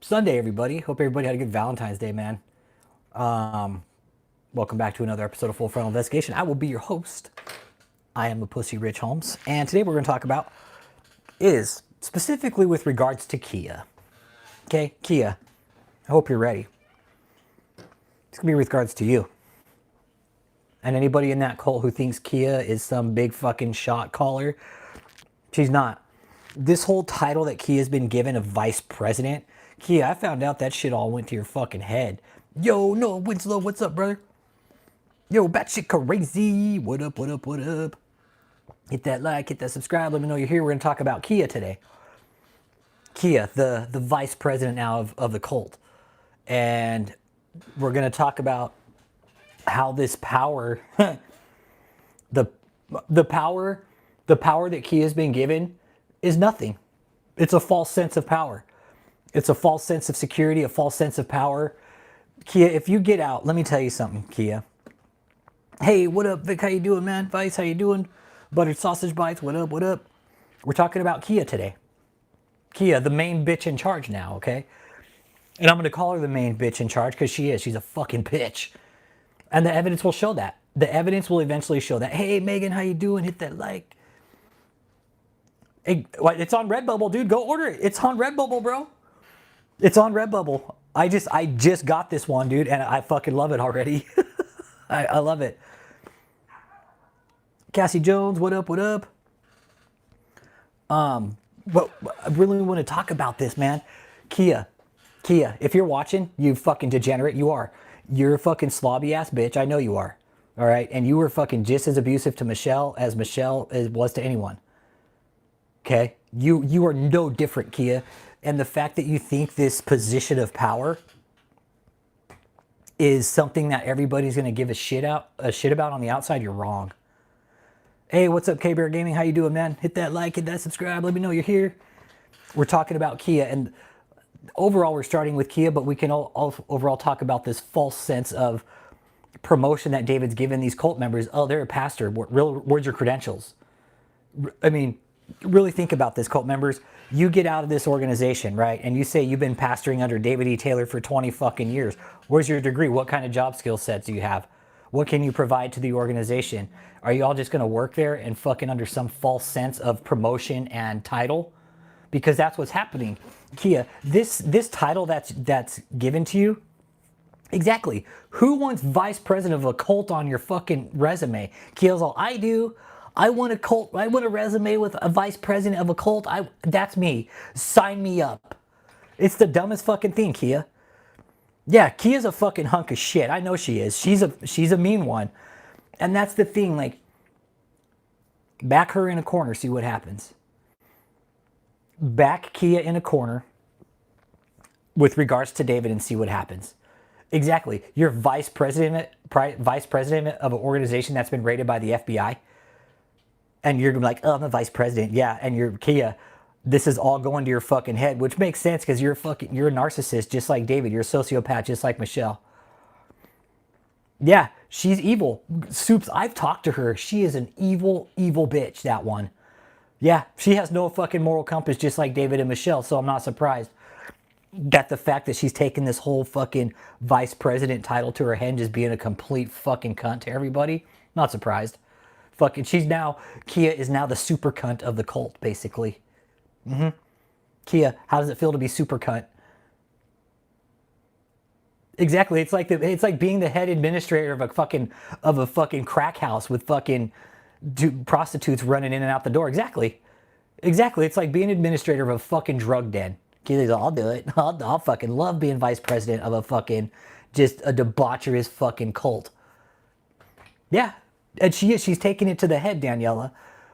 Sunday, everybody. Hope everybody had a good Valentine's Day, man. Welcome back to another episode of Frontal Investigation. I will be your host. I am a Pussy Rich Holmes, and today we're going to talk about is specifically with regards to Kia. Okay, Kia. I hope you're ready. It's going to be with regards to you. And anybody in that cult who thinks Kia is some big fucking shot caller, she's not. This whole title that Kia's been given of vice president, Kia, I found out that shit all went to your fucking head. Yo, Noah Winslow, what's up, brother? Yo, batshit crazy. What up, what up, what up? Hit that like, hit that subscribe. Let me know you're here. We're going to talk about Kia today. Kia, the vice president now of the cult. And we're going to talk about how this power, the power that Kia's been given is nothing. It's a false sense of power. It's a false sense of security, a false sense of power. Kia, if you get out, let me tell you something, Kia. Hey, what up, Vic? How you doing, man? Vice, how you doing? Buttered sausage bites, what up, what up? We're talking about Kia today. Kia, the main bitch in charge now, okay? And I'm going to call her the main bitch in charge because she is. She's a fucking bitch. And the evidence will show that. The evidence will eventually show that. Hey, Megan, how you doing? Hit that like. Hey, it's on Redbubble, dude. Go order it. It's on Redbubble, bro. It's on Redbubble. I just got this one, dude, and I fucking love it already. I love it. Cassie Jones, what up, what up? But I really want to talk about this, man. Kia, if you're watching, you fucking degenerate, you are. You're a fucking slobby ass bitch. I know you are. All right? And you were fucking just as abusive to Michelle as Michelle was to anyone. Okay? You are no different, Kia. And the fact that you think this position of power is something that everybody's going to give a shit about on the outside, you're wrong. Hey, what's up, K-Bear Gaming? How you doing, man? Hit that like, hit that subscribe. Let me know you're here. We're talking about Kia, and overall we're starting with Kia, but we can all overall talk about this false sense of promotion that David's given these cult members. Oh, they're a pastor. Where's your credentials? I mean, really think about this, cult members. You get out of this organization, right? And you say you've been pastoring under David E. Taylor for 20 fucking years. Where's your degree? What kind of job skill sets do you have? What can you provide to the organization? Are you all just going to work there and fucking under some false sense of promotion and title? Because that's what's happening. Kia, this title that's given to you, exactly. Who wants vice president of a cult on your fucking resume? Kia's all, I do. I want a cult. I want a resume with a vice president of a cult. That's me. Sign me up. It's the dumbest fucking thing, Kia. Yeah, Kia's a fucking hunk of shit. I know she is. She's a mean one. And that's the thing, like, back her in a corner, see what happens. Back Kia in a corner with regards to David and see what happens. Exactly. You're vice president of an organization that's been raided by the FBI. And you're like, oh, I'm a vice president. Yeah, and you're Kia. This is all going to your fucking head, which makes sense because you're a narcissist just like David. You're a sociopath just like Michelle. Yeah, she's evil. Soups, I've talked to her. She is an evil, evil bitch, that one. Yeah, she has no fucking moral compass just like David and Michelle, so I'm not surprised. That the fact that she's taken this whole fucking vice president title to her head and just being a complete fucking cunt to everybody, not surprised. Fucking, Kia is now the super cunt of the cult, basically. Kia, how does it feel to be super cunt? Exactly. It's like being the head administrator of a fucking crack house with fucking prostitutes running in and out the door. Exactly. It's like being administrator of a fucking drug den. Kia's like, I'll do it. I'll fucking love being vice president of a fucking just a debaucherous fucking cult. Yeah. And she's taking it to the head, Daniela.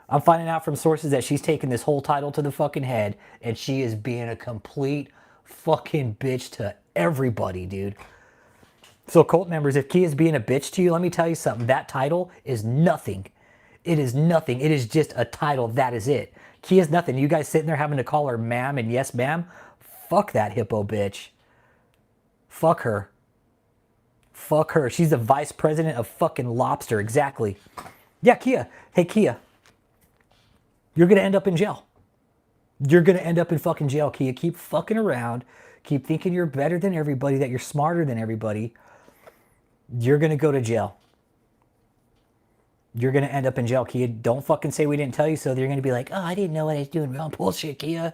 I'm finding out from sources that she's taking this whole title to the fucking head, and she is being a complete fucking bitch to everybody, dude. So cult members, if Kia's being a bitch to you, let me tell you something. That title is nothing. It is nothing. It is just a title. That is it. Kia's nothing. You guys sitting there having to call her ma'am and yes ma'am? Fuck that hippo bitch. Fuck her. Fuck her. She's the vice president of fucking Lobster. Exactly. Yeah, Kia. Hey, Kia. You're going to end up in jail. You're going to end up in fucking jail, Kia. Keep fucking around. keep thinking you're better than everybody, that you're smarter than everybody, you're going to go to jail. You're going to end up in jail, Kia. Don't fucking say we didn't tell you so. You're going to be like, oh, I didn't know what I was doing wrong. Bullshit, Kia.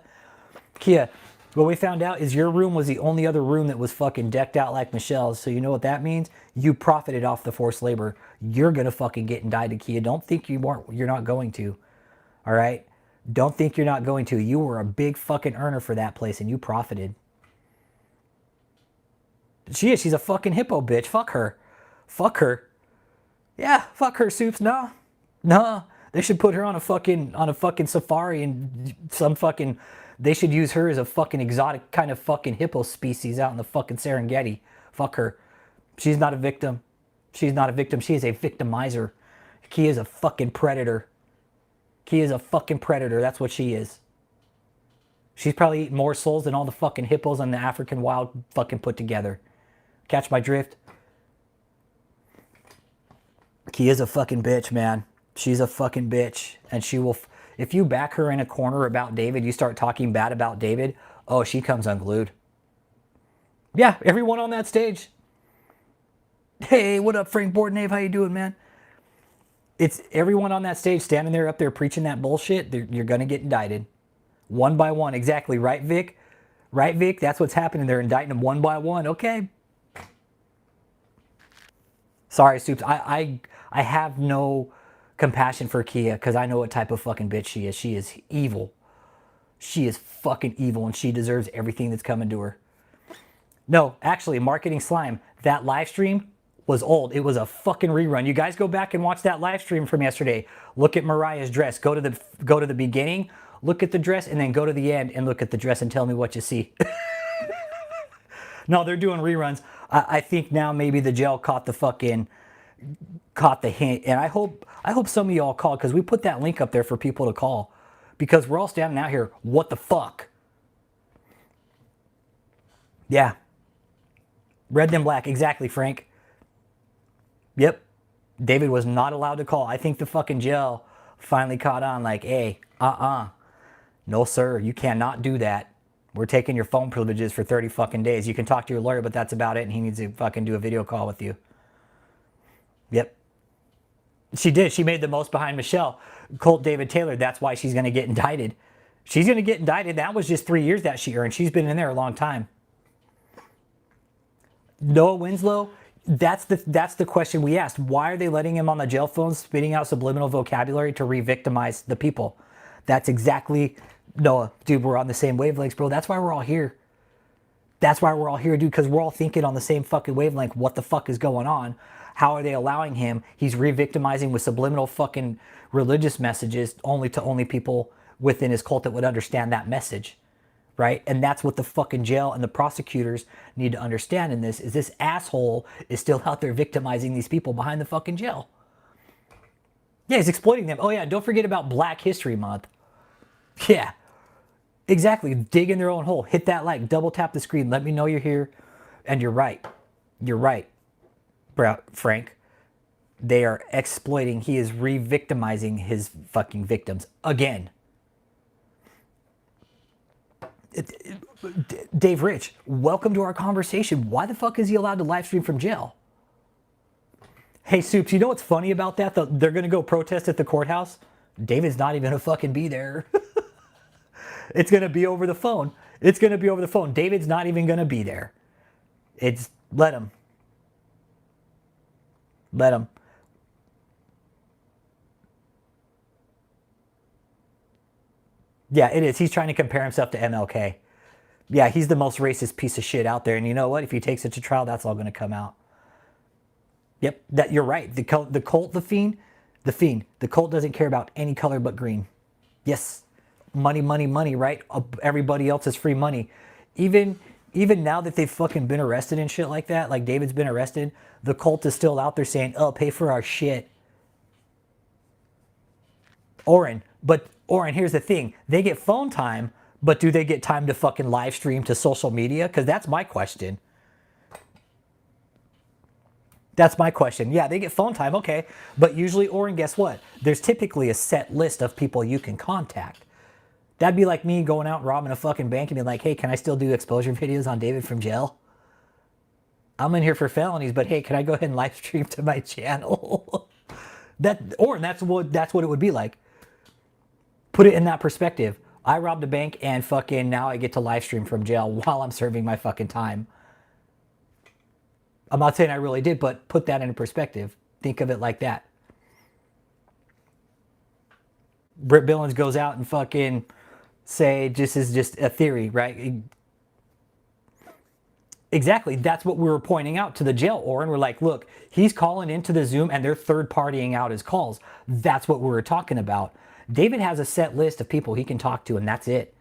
Kia, what we found out is your room was the only other room that was fucking decked out like Michelle's. So you know what that means? You profited off the forced labor. You're going to fucking get indicted, Kia. Don't think you're not going to. All right? Don't think you're not going to. You were a big fucking earner for that place and you profited. She is. She's a fucking hippo bitch. Fuck her. Fuck her. Yeah, fuck her, Soups. Nah. Nah. They should put her on a fucking safari and some fucking... They should use her as a fucking exotic kind of fucking hippo species out in the fucking Serengeti. Fuck her. She's not a victim. She's not a victim. She is a victimizer. She is a fucking predator. She is a fucking predator. That's what she is. She's probably eaten more souls than all the fucking hippos on the African wild fucking put together. Catch my drift? She is a fucking bitch, man. She's a fucking bitch. And she will... If you back her in a corner about David, you start talking bad about David, oh, she comes unglued. Yeah, everyone on that stage. Hey, what up, Frank Bordenave? How you doing, man? It's everyone on that stage standing there up there preaching that bullshit. You're going to get indicted. One by one. Exactly. Right, Vic? Right, Vic? That's what's happening. They're indicting them one by one. Okay. Sorry, Soups. I have no... compassion for Kia because I know what type of fucking bitch she is. She is evil. She is fucking evil and she deserves everything that's coming to her. No, actually, Marketing Slime, that live stream was old. It was a fucking rerun. You guys go back and watch that live stream from yesterday. Look at Mariah's dress. Go to the beginning, look at the dress, and then go to the end and look at the dress and tell me what you see. No, they're doing reruns. I think now maybe the jail caught the hint, and I hope some of y'all call because we put that link up there for people to call because we're all standing out here. What the fuck? Yeah. Red then black. Exactly, Frank. Yep. David was not allowed to call. I think the fucking jail finally caught on like, hey, no, sir, you cannot do that. We're taking your phone privileges for 30 fucking days. You can talk to your lawyer, but that's about it, and he needs to fucking do a video call with you. Yep. She did. She made the most behind Michelle. Colt David Taylor, that's why she's going to get indicted. She's going to get indicted. That was just 3 years that she earned. She's been in there a long time. Noah Winslow, that's the question we asked. Why are they letting him on the jail phone spitting out subliminal vocabulary to re-victimize the people? That's exactly, Noah, dude, we're on the same wavelengths, bro. That's why we're all here. That's why we're all here, dude, because we're all thinking on the same fucking wavelength. What the fuck is going on? How are they allowing him? He's re-victimizing with subliminal fucking religious messages only to people within his cult that would understand that message, right? And that's what the fucking jail and the prosecutors need to understand in this, is this asshole is still out there victimizing these people behind the fucking jail. Yeah, he's exploiting them. Oh yeah, don't forget about Black History Month. Yeah, exactly. Dig in their own hole. Hit that like, double tap the screen. Let me know you're here. And you're right. You're right. Frank, they are exploiting. He is re-victimizing his fucking victims again. Dave Rich, welcome to our conversation. Why the fuck is he allowed to live stream from jail? Hey, Soups, you know what's funny about that? They're going to go protest at the courthouse. David's not even going to fucking be there. It's going to be over the phone. It's going to be over the phone. David's not even going to be there. Let him. Let him. Yeah, it is. He's trying to compare himself to MLK. Yeah, he's the most racist piece of shit out there. And you know what? If he takes it to trial, that's all going to come out. Yep, you're right. The cult, the fiend. The cult doesn't care about any color but green. Yes, money, money, money, right? Everybody else is free money. Even now that they've fucking been arrested and shit like that, like David's been arrested, the cult is still out there saying, oh, pay for our shit. Oren, here's the thing. They get phone time, but do they get time to fucking live stream to social media? Because that's my question. That's my question. Yeah, they get phone time, okay. But usually, Oren, guess what? There's typically a set list of people you can contact. That'd be like me going out and robbing a fucking bank and being like, hey, can I still do exposure videos on David from jail? I'm in here for felonies, but hey, can I go ahead and live stream to my channel? That's what it would be like. Put it in that perspective. I robbed a bank and fucking now I get to live stream from jail while I'm serving my fucking time. I'm not saying I really did, but put that in perspective. Think of it like that. Britt Billings goes out and fucking say this is just a theory, right? Exactly. That's what we were pointing out to the jail, Oren. We're like, look, he's calling into the Zoom and they're third partying out his calls. That's what we were talking about. David has a set list of people he can talk to, and that's it.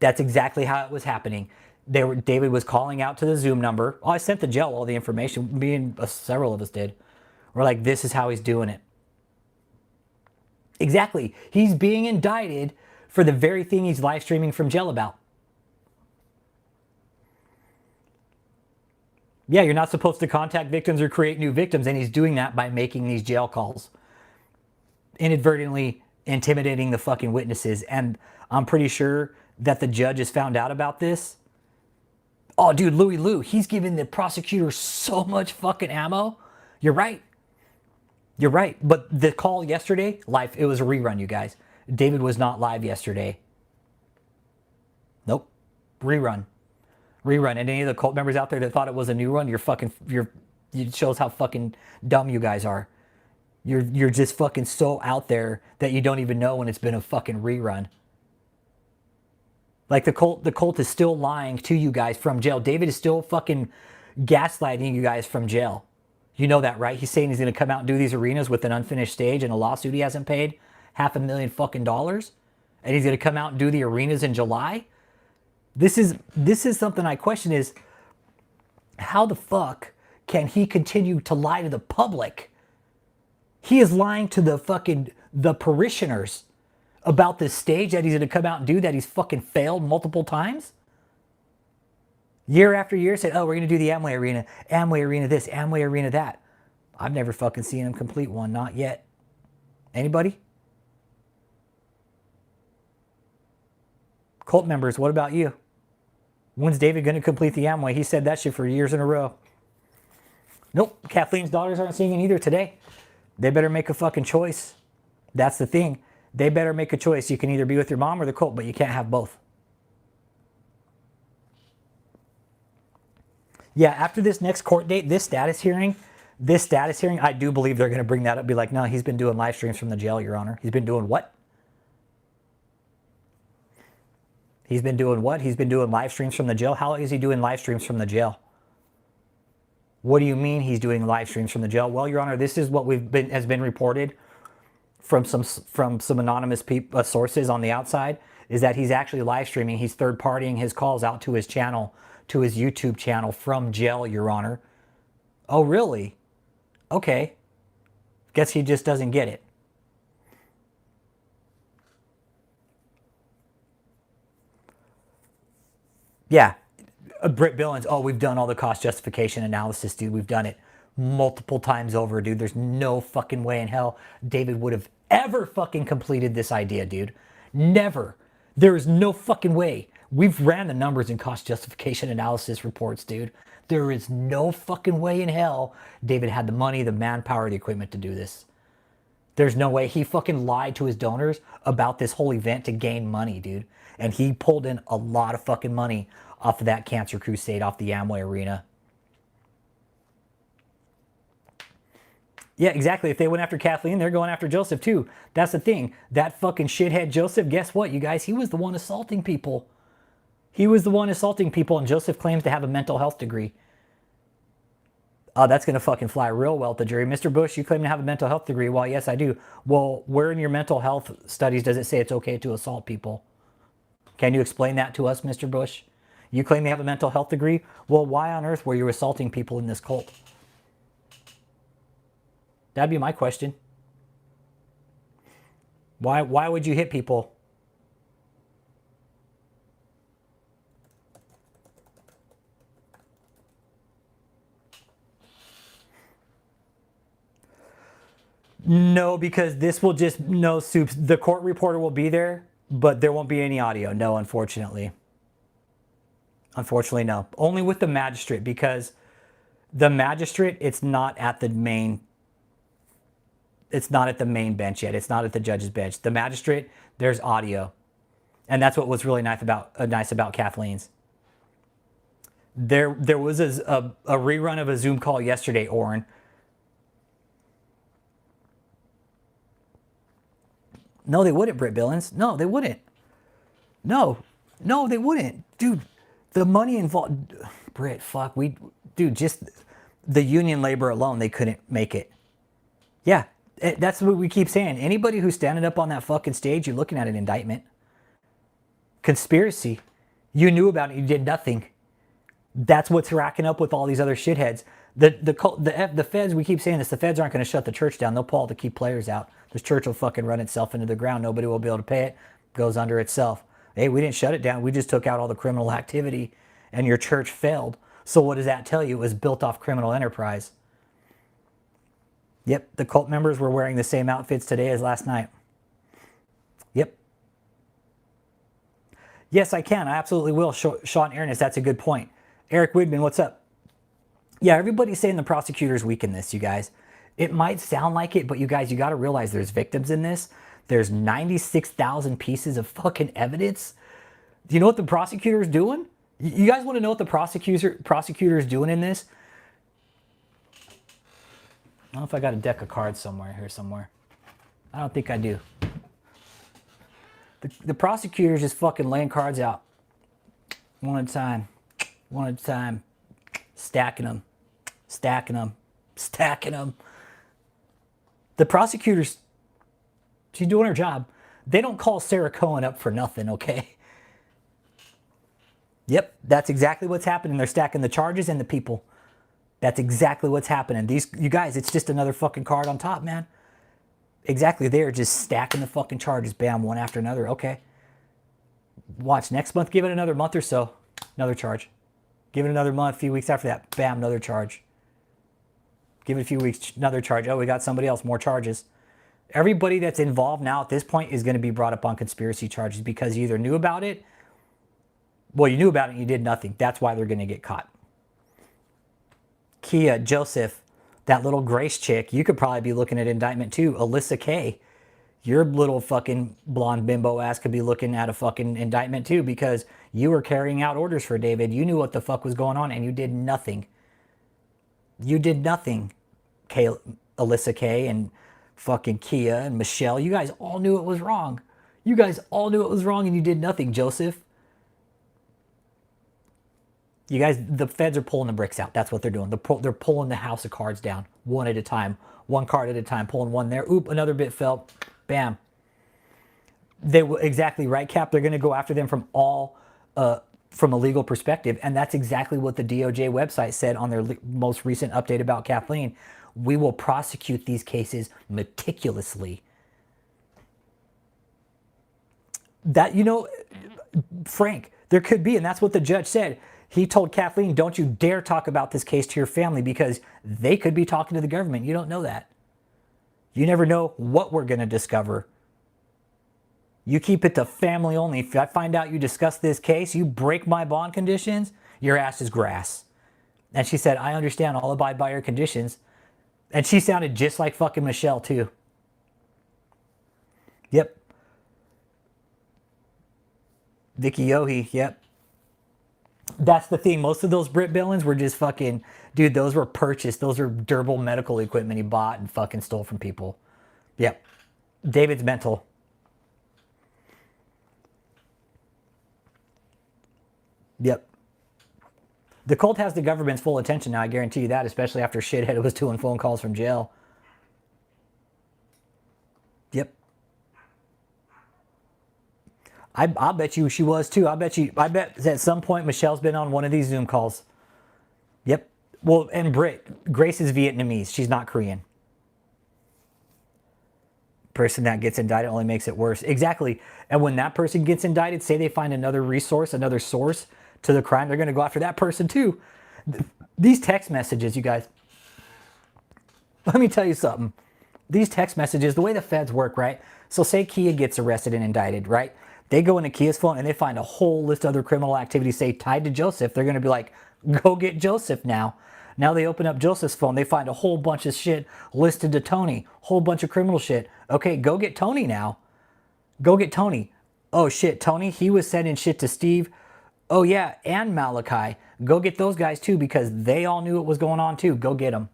That's exactly how it was happening. David was calling out to the Zoom number. Oh, I sent the jail all the information. Me and several of us did. We're like, this is how he's doing it. Exactly. He's being indicted for the very thing he's live streaming from jail about. Yeah, you're not supposed to contact victims or create new victims, and he's doing that by making these jail calls. Inadvertently intimidating the fucking witnesses, and I'm pretty sure that the judge has found out about this. Oh, dude, Louis Lou, he's giving the prosecutor so much fucking ammo. You're right. You're right. But the call yesterday, live, it was a rerun, you guys. David was not live yesterday. Nope. Rerun. And any of the cult members out there that thought it was a new run, it shows how fucking dumb you guys are. You're just fucking so out there that you don't even know when it's been a fucking rerun. Like the cult is still lying to you guys from jail. David is still fucking gaslighting you guys from jail. You know that, right? He's saying he's going to come out and do these arenas with an unfinished stage and a lawsuit he hasn't paid $500,000 fucking dollars, and he's going to come out and do the arenas in July. This is something I question: is how the fuck can he continue to lie to the public? He is lying to the parishioners about this stage that he's going to come out and do that he's fucking failed multiple times. Year after year said, oh, we're going to do the Amway Arena this, Amway Arena that. I've never fucking seen him complete one, not yet. Anybody? Cult members, what about you? When's David going to complete the Amway? He said that shit for years in a row. Nope, Kathleen's daughters aren't seeing it either today. They better make a fucking choice. That's the thing. They better make a choice. You can either be with your mom or the cult, but you can't have both. Yeah, after this next court date, this status hearing, I do believe they're going to bring that up. Be like, no, he's been doing live streams from the jail, Your Honor. He's been doing what? He's been doing what? He's been doing live streams from the jail. How long is he doing live streams from the jail? What do you mean he's doing live streams from the jail? Well, Your Honor, this is what has been reported from some anonymous sources on the outside, is that he's actually live streaming. He's third partying his calls out to his channel, to his YouTube channel from jail, Your Honor. Oh, really? Okay. Guess he just doesn't get it. Yeah. Britt Billings, oh, we've done all the cost justification analysis, dude. We've done it multiple times over, dude. There's no fucking way in hell David would have ever fucking completed this idea, dude. Never. There is no fucking way. We've ran the numbers in cost justification analysis reports, dude. There is no fucking way in hell David had the money, the manpower, the equipment to do this. There's no way. He fucking lied to his donors about this whole event to gain money, dude. And he pulled in a lot of fucking money off of that cancer crusade, off the Amway Arena. Yeah, exactly. If they went after Kathleen, they're going after Joseph too. That's the thing. That fucking shithead Joseph, guess what, you guys? He was the one assaulting people. He was the one assaulting people, and Joseph claims to have a mental health degree. Oh, that's going to fucking fly real well at the jury. Mr. Bush, you claim to have a mental health degree. Well, yes, I do. Well, where in your mental health studies does it say it's okay to assault people? Can you explain that to us, Mr. Bush? You claim you have a mental health degree? Well, why on earth were you assaulting people in this cult? That'd be my question. Why would you hit people? No, because this will just, no soups. The court reporter will be there, but there won't be any audio. No, unfortunately. Unfortunately, no. Only with the magistrate, because the magistrate, it's not at the main bench yet. It's not at the judge's bench. The magistrate, there's audio. And that's what was really nice about Kathleen's. There was a rerun of a Zoom call yesterday, Oren. No, they wouldn't, Britt Billings. No, they wouldn't. No, they wouldn't. Dude, the money involved, Britt, fuck, dude, just the union labor alone, they couldn't make it. Yeah, that's what we keep saying. Anybody who's standing up on that fucking stage, you're looking at an indictment. Conspiracy. You knew about it, you did nothing. That's what's racking up with all these other shitheads. The feds, we keep saying this, the feds aren't going to shut the church down. They'll pull all the key players out. This church will fucking run itself into the ground. Nobody will be able to pay it. Goes under itself. Hey, we didn't shut it down. We just took out all the criminal activity and your church failed. So what does that tell you? It was built off criminal enterprise. Yep, the cult members were wearing the same outfits today as last night. Yep. Yes, I can. I absolutely will. Sean Ernest, that's a good point. Eric Widman, what's up? Yeah, everybody's saying the prosecutor's weak in this, you guys. It might sound like it, but you guys, you got to realize there's victims in this. There's 96,000 pieces of fucking evidence. Do you know what the prosecutor's doing? You guys want to know what the prosecutor's doing in this? I don't know if I got a deck of cards somewhere. I don't think I do. The prosecutor's just fucking laying cards out. One at a time. Stacking them. The prosecutor's, she's doing her job. They don't call Sarah Cohen up for nothing, okay? Yep, that's exactly what's happening. They're stacking the charges and the people. That's exactly what's happening. You guys, it's just another fucking card on top, man. Exactly, they're just stacking the fucking charges, bam, one after another. Okay. Watch, next month, give it another month or so, another charge. Give it another month, a few weeks after that, bam, another charge. Give it a few weeks, another charge. Oh, we got somebody else, more charges. Everybody that's involved now at this point is going to be brought up on conspiracy charges because you either knew about it, well, you knew about it and you did nothing. That's why they're going to get caught. Kia, Joseph, that little Grace chick, you could probably be looking at indictment too. Alyssa K, your little fucking blonde bimbo ass could be looking at a fucking indictment too because you were carrying out orders for David. You knew what the fuck was going on and you did nothing. You did nothing, Alyssa K and fucking Kia and Michelle. You guys all knew it was wrong. You guys all knew it was wrong and you did nothing, Joseph. You guys, the feds are pulling the bricks out. That's what they're doing. They're pulling the house of cards down one at a time. One card at a time. Pulling one there. Oop, another bit fell. Bam. They were exactly right, Cap. They're going to go after them from from a legal perspective. And that's exactly what the DOJ website said on their most recent update about Kathleen. We will prosecute these cases meticulously. That, you know, Frank, there could be, and that's what the judge said. He told Kathleen, don't you dare talk about this case to your family because they could be talking to the government. You don't know that. You never know what we're going to discover. You keep it to family only. If I find out you discuss this case, you break my bond conditions, your ass is grass. And she said, I understand, I'll abide by your conditions. And she sounded just like fucking Michelle too. Yep. Vicky Yohe, yep. That's the thing. Most of those Brit Billings were just fucking, dude, those were purchased. Those are durable medical equipment he bought and fucking stole from people. Yep. David's mental. Yep. The cult has the government's full attention now, I guarantee you that, especially after shithead was doing phone calls from jail. Yep. I'll bet you she was too. I bet at some point Michelle's been on one of these Zoom calls. Yep. Well, and Grace is Vietnamese. She's not Korean. Person that gets indicted only makes it worse. Exactly. And when that person gets indicted, say they find another resource, another source to the crime, they're going to go after that person too. These text messages, you guys, let me tell you something. These text messages, the way the feds work, right? So say Kia gets arrested and indicted, right? They go into Kia's phone and they find a whole list of other criminal activities, say tied to Joseph. They're going to be like, go get Joseph now. Now they open up Joseph's phone. They find a whole bunch of shit listed to Tony. Whole bunch of criminal shit. Okay, go get Tony now. Go get Tony. Oh shit, Tony, he was sending shit to Steve. Oh yeah, and Malachi. Go get those guys too because they all knew what was going on too. Go get them.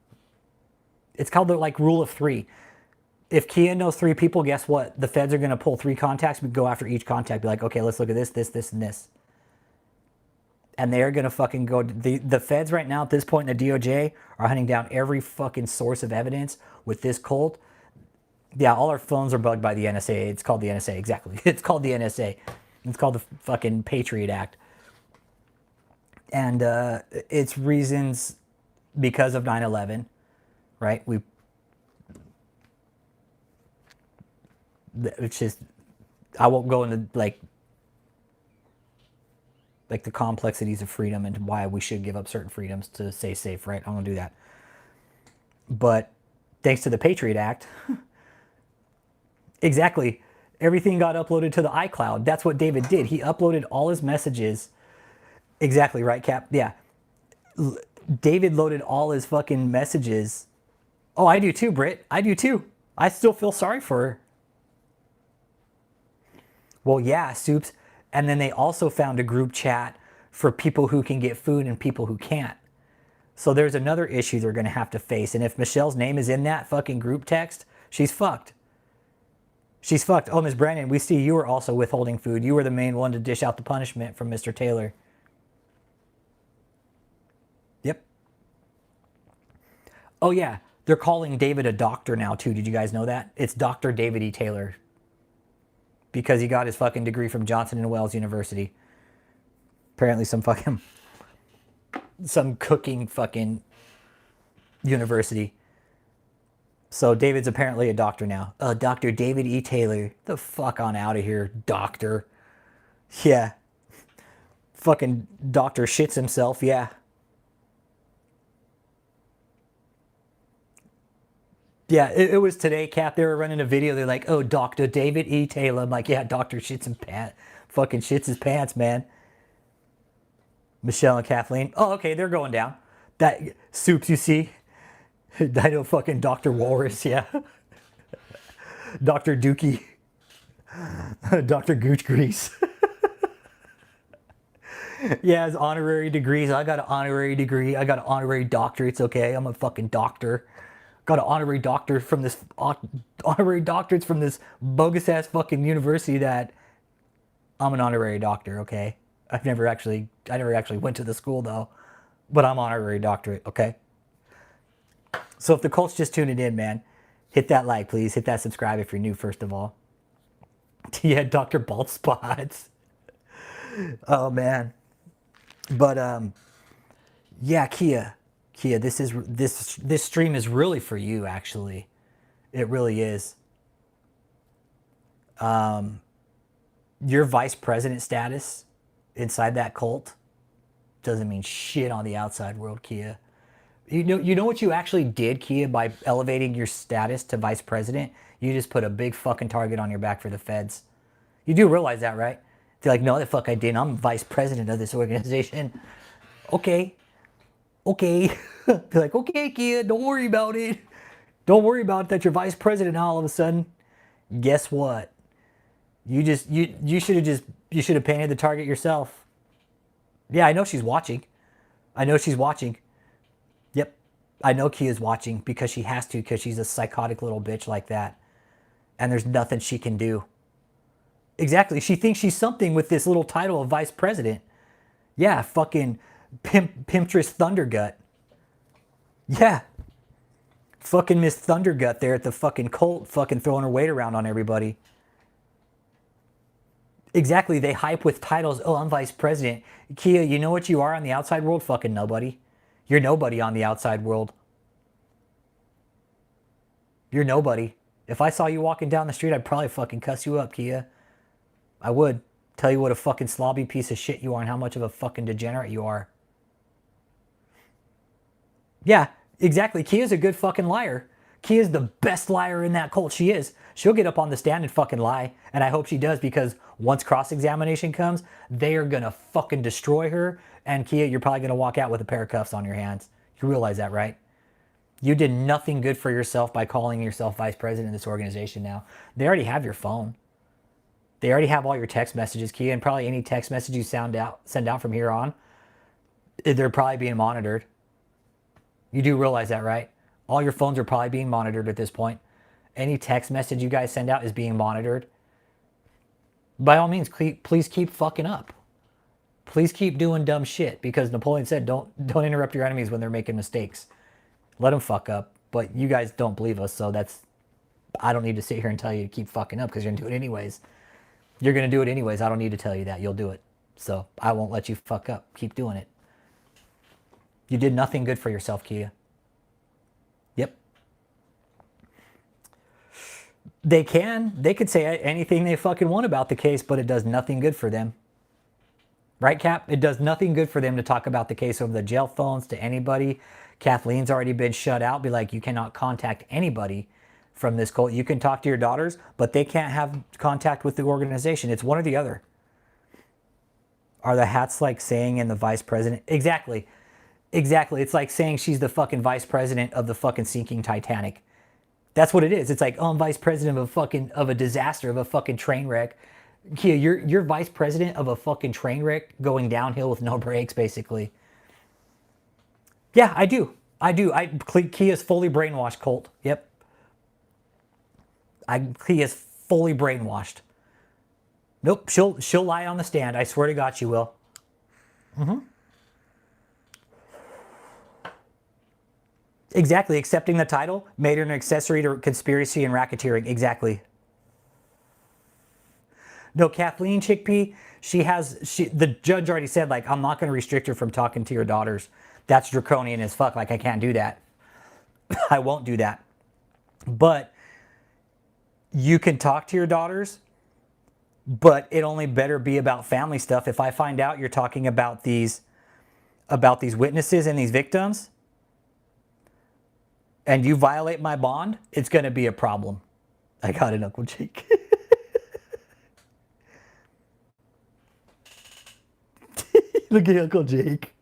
It's called the like rule of three. If Kia knows 3 people, guess what? The feds are going to pull 3 contacts, but go after each contact. Be like, okay, let's look at this, and this. And they're going to fucking go. The feds right now at this point in the DOJ are hunting down every fucking source of evidence with this cult. Yeah, all our phones are bugged by the NSA. It's called the NSA, exactly. It's called the NSA. It's called the fucking Patriot Act. And it's reasons because of 9/11, right? It's just, I won't go into like the complexities of freedom and why we should give up certain freedoms to stay safe, right? I won't do that. But thanks to the Patriot Act, exactly, everything got uploaded to the iCloud. That's what David did. He uploaded all his messages. Exactly, right, Cap? Yeah. David loaded all his fucking messages. Oh, I do too, Britt. I do too. I still feel sorry for her. Well, yeah, Soups. And then they also found a group chat for people who can get food and people who can't. So there's another issue they're going to have to face. And if Michelle's name is in that fucking group text, she's fucked. She's fucked. Oh, Miss Brandon, we see you were also withholding food. You were the main one to dish out the punishment from Mr. Taylor. Yep. Oh, yeah. They're calling David a doctor now, too. Did you guys know that? It's Dr. David E. Taylor. Because he got his fucking degree from Johnson & Wales University. Apparently some cooking fucking university. So David's apparently a doctor now. Dr. David E. Taylor. The fuck on out of here, doctor. Yeah. Fucking doctor shits himself, yeah. Yeah, it was today, Cap. They were running a video. They're like, oh, Dr. David E. Taylor. I'm like, yeah, Dr. shits and pants. Fucking shits his pants, man. Michelle and Kathleen. Oh, okay, they're going down. That Soups, you see? I know fucking Dr. Walrus, yeah. Dr. Dookie. Dr. Gooch Grease. Yeah, his honorary degrees. I got an honorary degree. I got an honorary doctorate. It's okay. I'm a fucking doctor. Got an honorary doctor from this honorary doctorates from this bogus ass fucking university that I'm an honorary doctor, okay? I never actually went to the school though, but I'm honorary doctorate, okay? So if the cult's just tuning in, man, hit that like, please. Hit that subscribe if you're new, first of all. Yeah, Dr. Bald Spots. Oh man. But yeah, Kia, this stream is really for you, actually. It really is. Your vice president status inside that cult doesn't mean shit on the outside world, Kia. You know what you actually did, Kia, by elevating your status to vice president? You just put a big fucking target on your back for the feds. You do realize that, right? They're like, no, the fuck I didn't. I'm vice president of this organization. Okay. They're like, okay, Kia, don't worry about it. Don't worry about it that you're vice president all of a sudden. Guess what? You should have painted the target yourself. Yeah, I know she's watching. Yep. I know Kia's watching because she has to, because she's a psychotic little bitch like that. And there's nothing she can do. Exactly. She thinks she's something with this little title of vice president. Yeah, fucking Pimptress Thundergut. Yeah. Fucking Miss Thundergut there at the fucking cult, fucking throwing her weight around on everybody. Exactly. They hype with titles. Oh, I'm vice president. Kia, you know what you are on the outside world? Fucking nobody. You're nobody on the outside world. You're nobody. If I saw you walking down the street, I'd probably fucking cuss you up, Kia. I would. Tell you what a fucking slobby piece of shit you are and how much of a fucking degenerate you are. Yeah, exactly. Kia's a good fucking liar. Kia's the best liar in that cult. She is. She'll get up on the stand and fucking lie. And I hope she does, because once cross-examination comes, they are going to fucking destroy her. And Kia, you're probably going to walk out with a pair of cuffs on your hands. You realize that, right? You did nothing good for yourself by calling yourself vice president of this organization now. They already have your phone. They already have all your text messages, Kia, and probably any text message you send out from here on, they're probably being monitored. You do realize that, right? All your phones are probably being monitored at this point. Any text message you guys send out is being monitored. By all means, please keep fucking up. Please keep doing dumb shit, because Napoleon said, don't interrupt your enemies when they're making mistakes. Let them fuck up. But you guys don't believe us, so I don't need to sit here and tell you to keep fucking up, because you're going to do it anyways. You're going to do it anyways. I don't need to tell you that. You'll do it. So I won't let you fuck up. Keep doing it. You did nothing good for yourself, Kia. Yep. They could say anything they fucking want about the case, but it does nothing good for them. Right, Cap? It does nothing good for them to talk about the case over the jail phones to anybody. Kathleen's already been shut out. Be like, you cannot contact anybody from this cult. You can talk to your daughters, but they can't have contact with the organization. It's one or the other. Are the hats like saying in the vice president? Exactly. Exactly. It's like saying she's the fucking vice president of the fucking sinking Titanic. That's what it is. It's like, oh, I'm vice president of a disaster, of a fucking train wreck. Kia, you're vice president of a fucking train wreck going downhill with no brakes, basically. Yeah, I do. Kia's fully brainwashed, Colt. Yep. Kia's fully brainwashed. Nope, she'll lie on the stand. I swear to God she will. Exactly. Accepting the title made her an accessory to conspiracy and racketeering. No, Kathleen Chickpea, the judge already said, like, I'm not going to restrict her from talking to your daughters. That's draconian as fuck. Like, I can't do that. I won't do that. But you can talk to your daughters, but it only better be about family stuff. If I find out you're talking about these witnesses and these victims, and you violate my bond, it's going to be a problem. I got it, Uncle Jake. Look at Uncle Jake.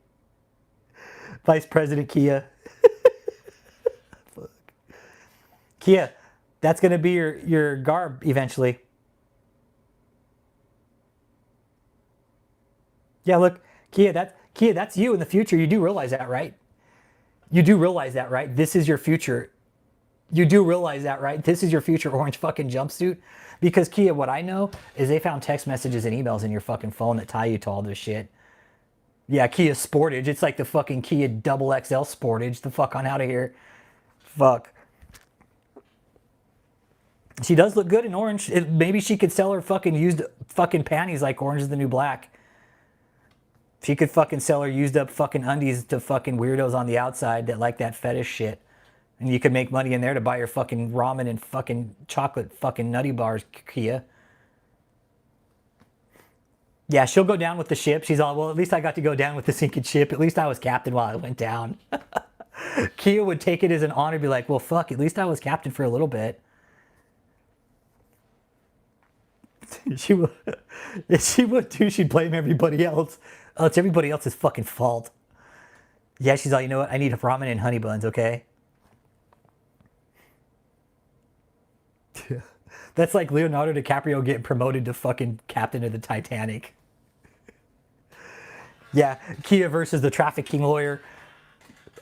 Vice President Kia. Fuck. Kia, that's going to be your garb eventually. Yeah, look, Kia, that's you in the future. You do realize that, right? You do realize that, right? This is your future. You do realize that, right? This is your future orange fucking jumpsuit. Because Kia, what I know is they found text messages and emails in your fucking phone that tie you to all this shit. Yeah, Kia Sportage. It's like the fucking Kia double XL Sportage. The fuck on out of here. Fuck. She does look good in orange. Maybe she could sell her fucking used fucking panties like Orange is the New Black. She could fucking sell her used up fucking undies to fucking weirdos on the outside that like that fetish shit. And you could make money in there to buy your fucking ramen and fucking chocolate fucking nutty bars, Kia. Yeah, she'll go down with the ship. She's all, well, at least I got to go down with the sinking ship. At least I was captain while I went down. Kia would take it as an honor, be like, well, fuck, at least I was captain for a little bit. She would too. She'd blame everybody else. Oh, it's everybody else's fucking fault. Yeah, she's all, you know what? I need ramen and honey buns, okay? That's like Leonardo DiCaprio getting promoted to fucking captain of the Titanic. Yeah, Kia versus the trafficking lawyer.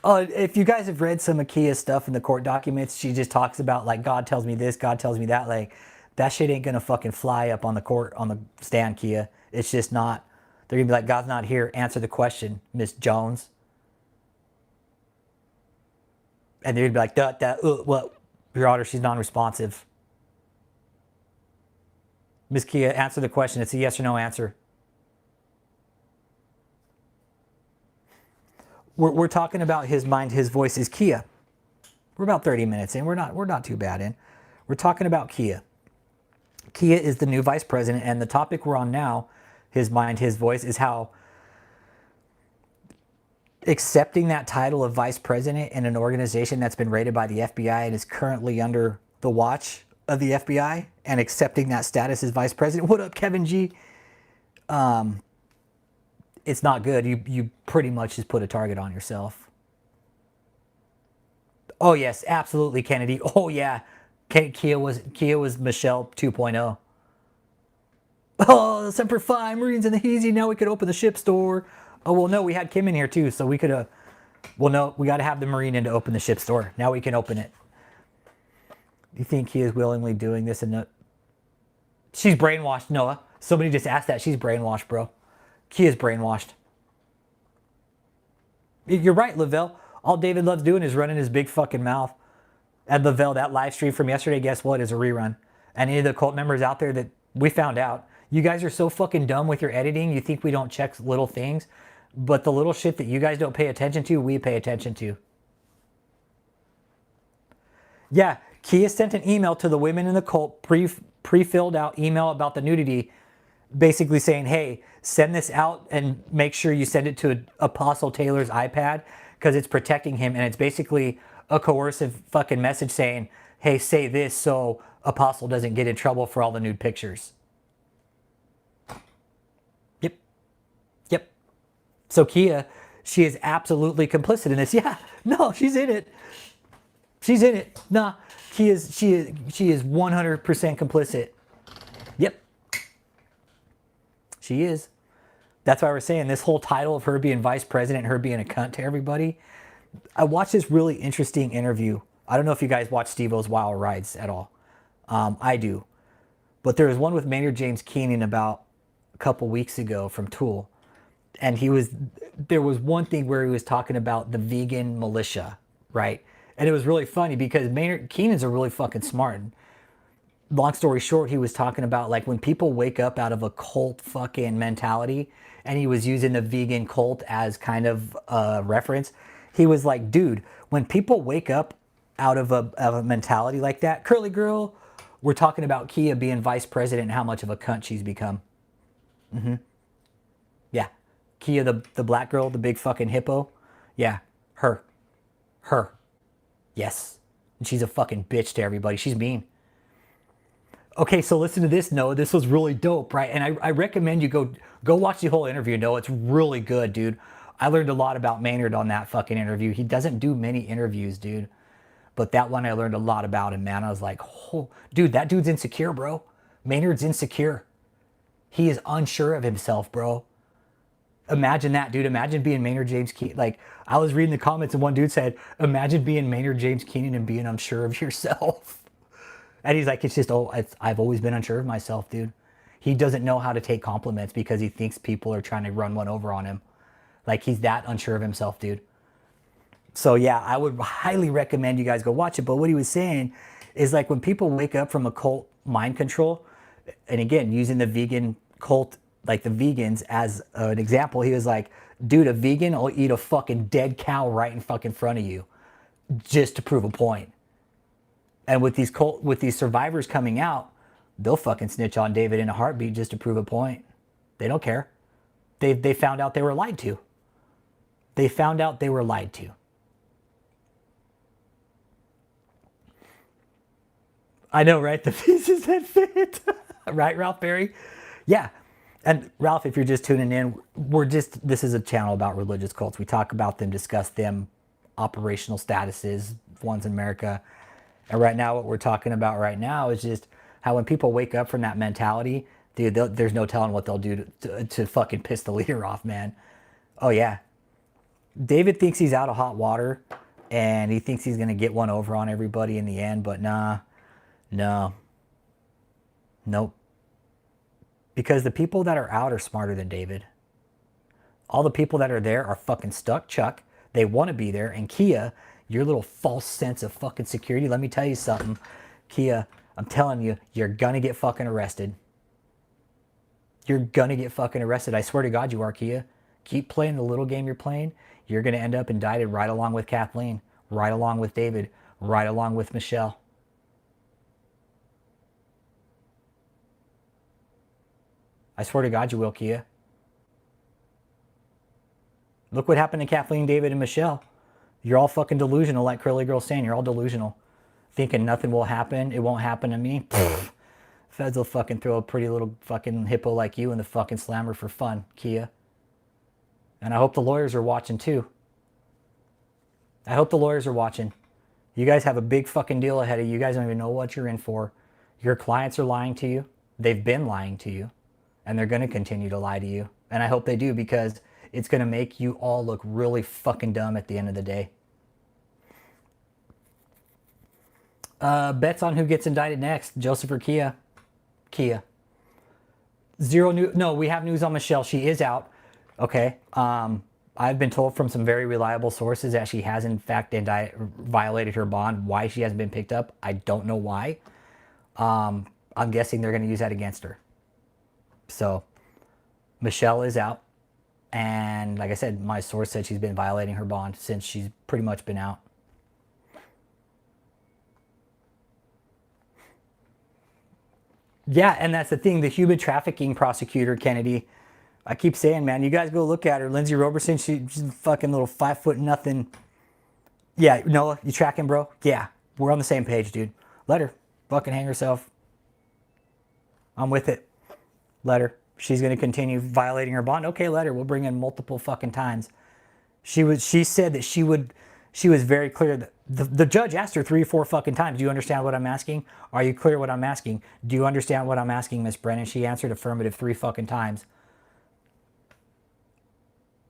If you guys have read some of Kia's stuff in the court documents, she just talks about, like, God tells me this, God tells me that. Like, that shit ain't gonna fucking fly up on the court, on the stand, Kia. It's just not. They're gonna be like, God's not here. Answer the question, Miss Jones. And they're gonna be like, well, Your Honor, she's non-responsive. Miss Kia, answer the question. It's a yes or no answer. We're talking about his mind, his voice is Kia. We're about 30 minutes in. We're not too bad in. We're talking about Kia. Kia is the new vice president, and the topic we're on now, his mind, his voice, is how accepting that title of vice president in an organization that's been raided by the FBI and is currently under the watch of the FBI, and accepting that status as vice president. What up, Kevin G? It's not good. You pretty much just put a target on yourself. Oh yes, absolutely, Kennedy. Oh yeah, Kia was Michelle 2.0. Oh, Semper Fi, Marines in the Heezy. Now we could open the ship store. Oh well, no, we had Kim in here too, so we could have. Well, no, we got to have the Marine in to open the ship store. Now we can open it. Do you think he is willingly doing this? And she's brainwashed, Noah. Somebody just asked that. She's brainwashed, bro. Kia's brainwashed. You're right, Lavelle. All David loves doing is running his big fucking mouth. And Lavelle, that live stream from yesterday, guess what? Is a rerun. And any of the cult members out there that we found out, you guys are so fucking dumb with your editing. You think we don't check little things. But the little shit that you guys don't pay attention to, we pay attention to. Yeah, Kia sent an email to the women in the cult, pre-filled out email about the nudity, basically saying, hey, send this out and make sure you send it to Apostle Taylor's iPad because it's protecting him. And it's basically a coercive fucking message saying, hey, say this so Apostle doesn't get in trouble for all the nude pictures. Yep. So Kia, she is absolutely complicit in this. Yeah, no, she's in it. She's in it. Nah, she is 100% complicit. Yep. She is. That's why we're saying this whole title of her being vice president, her being a cunt to everybody. I watched this really interesting interview. I don't know if you guys watch Steve-O's Wild Rides at all. I do. But there was one with Maynard James Keenan about a couple weeks ago from Tool. And there was one thing where he was talking about the vegan militia, right? And it was really funny because Maynard Keenan's are really fucking smart. Long story short, he was talking about like when people wake up out of a cult fucking mentality, and he was using the vegan cult as kind of a reference. He was like, dude, when people wake up out of a mentality like that, curly girl, we're talking about Kia being vice president and how much of a cunt she's become. Yeah. Kia, the black girl, the big fucking hippo. Yeah, her. Yes. And she's a fucking bitch to everybody. She's mean. Okay, so listen to this, Noah. This was really dope, right? And I recommend you go watch the whole interview, Noah. It's really good, dude. I learned a lot about Maynard on that fucking interview. He doesn't do many interviews, dude. But that one I learned a lot about him, man. I was like, oh, dude, that dude's insecure, bro. Maynard's insecure. He is unsure of himself, bro. Imagine that, dude. Imagine being Maynard James Keenan. Like, I was reading the comments and one dude said, imagine being Maynard James Keenan and being unsure of yourself. And he's like, it's just, I've always been unsure of myself, dude. He doesn't know how to take compliments because he thinks people are trying to run one over on him. Like, he's that unsure of himself, dude. So yeah, I would highly recommend you guys go watch it. But what he was saying is like when people wake up from a cult mind control, and again, using the vegan cult, like the vegans as an example, he was like, dude, a vegan will eat a fucking dead cow right in fucking front of you just to prove a point. And with these survivors coming out, they'll fucking snitch on David in a heartbeat just to prove a point. They don't care. They found out they were lied to. They found out they were lied to. I know, right? The pieces that fit. Right, Ralph Berry? Yeah. And Ralph, if you're just tuning in, this is a channel about religious cults. We talk about them, discuss them, operational statuses, ones in America. And right now, what we're talking about right now is just how when people wake up from that mentality, dude, there's no telling what they'll do to fucking piss the leader off, man. Oh, yeah. David thinks he's out of hot water, and he thinks he's going to get one over on everybody in the end, but nah. No. Nope. Because the people that are out are smarter than David. All the people that are there are fucking stuck, Chuck. They want to be there. And Kia, your little false sense of fucking security, let me tell you something. Kia, I'm telling you, you're gonna get fucking arrested. You're gonna get fucking arrested. I swear to God you are, Kia. Keep playing the little game you're playing. You're gonna end up indicted right along with Kathleen, right along with David, right along with Michelle. I swear to God you will, Kia. Look what happened to Kathleen, David, and Michelle. You're all fucking delusional, like Curly Girl's saying. You're all delusional. Thinking nothing will happen. It won't happen to me. Feds will fucking throw a pretty little fucking hippo like you in the fucking slammer for fun, Kia. And I hope the lawyers are watching too. I hope the lawyers are watching. You guys have a big fucking deal ahead of you. You guys don't even know what you're in for. Your clients are lying to you. They've been lying to you. And they're going to continue to lie to you. And I hope they do, because it's going to make you all look really fucking dumb at the end of the day. Bets on who gets indicted next, Joseph or Kia? Kia. Zero news. No, we have news on Michelle. She is out. Okay. I've been told from some very reliable sources that she has in fact violated her bond. Why she hasn't been picked up, I don't know why. I'm guessing they're going to use that against her. So Michelle is out. And like I said, my source said she's been violating her bond since she's pretty much been out. Yeah, and that's the thing. The human trafficking prosecutor, Kennedy, I keep saying, man, you guys go look at her. Lindsay Roberson, she's a fucking little 5 nothing. Yeah, Noah, you tracking, bro? Yeah, we're on the same page, dude. Let her fucking hang herself. I'm with it. Let her. She's going to continue violating her bond. Okay, let her. We'll bring in multiple fucking times. She said that she was very clear that the judge asked her 3 or 4 fucking times. Do you understand what I'm asking? Are you clear what I'm asking? Do you understand what I'm asking, Miss Brennan? She answered affirmative 3 fucking times.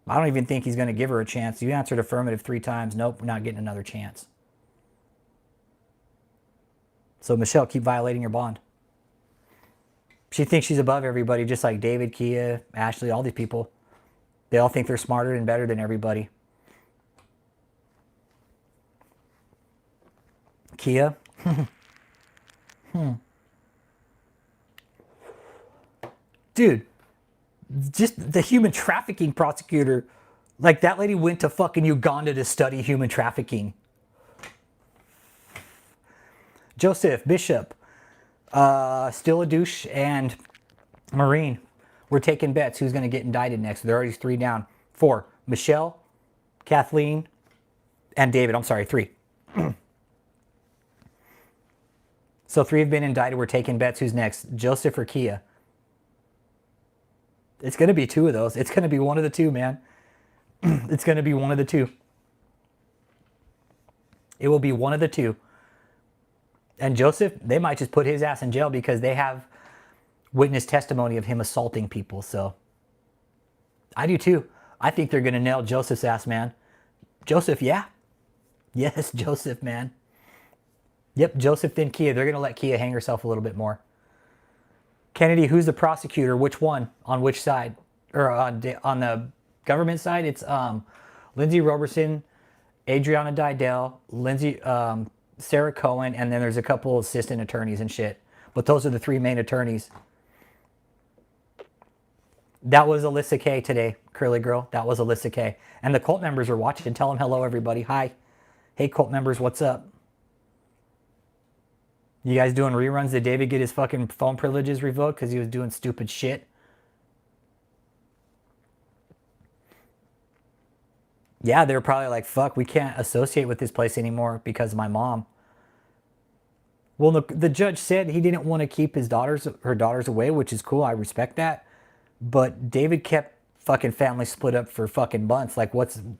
I don't even think he's going to give her a chance. You answered affirmative 3 times. Nope, we're not getting another chance. So Michelle, keep violating your bond. She thinks she's above everybody, just like David, Kia, Ashley, all these people. They all think they're smarter and better than everybody. Kia. Dude, just the human trafficking prosecutor, like that lady went to fucking Uganda to study human trafficking. Joseph, Bishop, still a douche, and Marine. We're taking bets who's going to get indicted next. There are already 3 down. 4. Michelle, Kathleen, and David. I'm sorry, 3. So 3 have been indicted. We're taking bets. Who's next? Joseph or Kia? It's going to be 2 of those. It's going to be one of the 2, man. It's going to be one of the 2. It will be one of the 2. And Joseph, they might just put his ass in jail because they have witness testimony of him assaulting people. So I do too. I think they're going to nail Joseph's ass, man. Joseph, yeah. Yes, Joseph, man. Yep, Joseph, then Kia. They're going to let Kia hang herself a little bit more. Kennedy, who's the prosecutor? Which one? On which side? Or on the government side, it's Lindsay Roberson, Adriana Didell, Sarah Cohen, and then there's a couple assistant attorneys and shit. But those are the 3 main attorneys. That was Alyssa K today, Curly Girl. That was Alyssa K. And the cult members are watching. Tell them hello, everybody. Hi. Hey, cult members, what's up? You guys doing reruns? Did David get his fucking phone privileges revoked because he was doing stupid shit? Yeah, they were probably like, fuck, we can't associate with this place anymore because of my mom. Well, the judge said he didn't want to keep her daughters away, which is cool. I respect that. But David kept fucking family split up for fucking months. Like,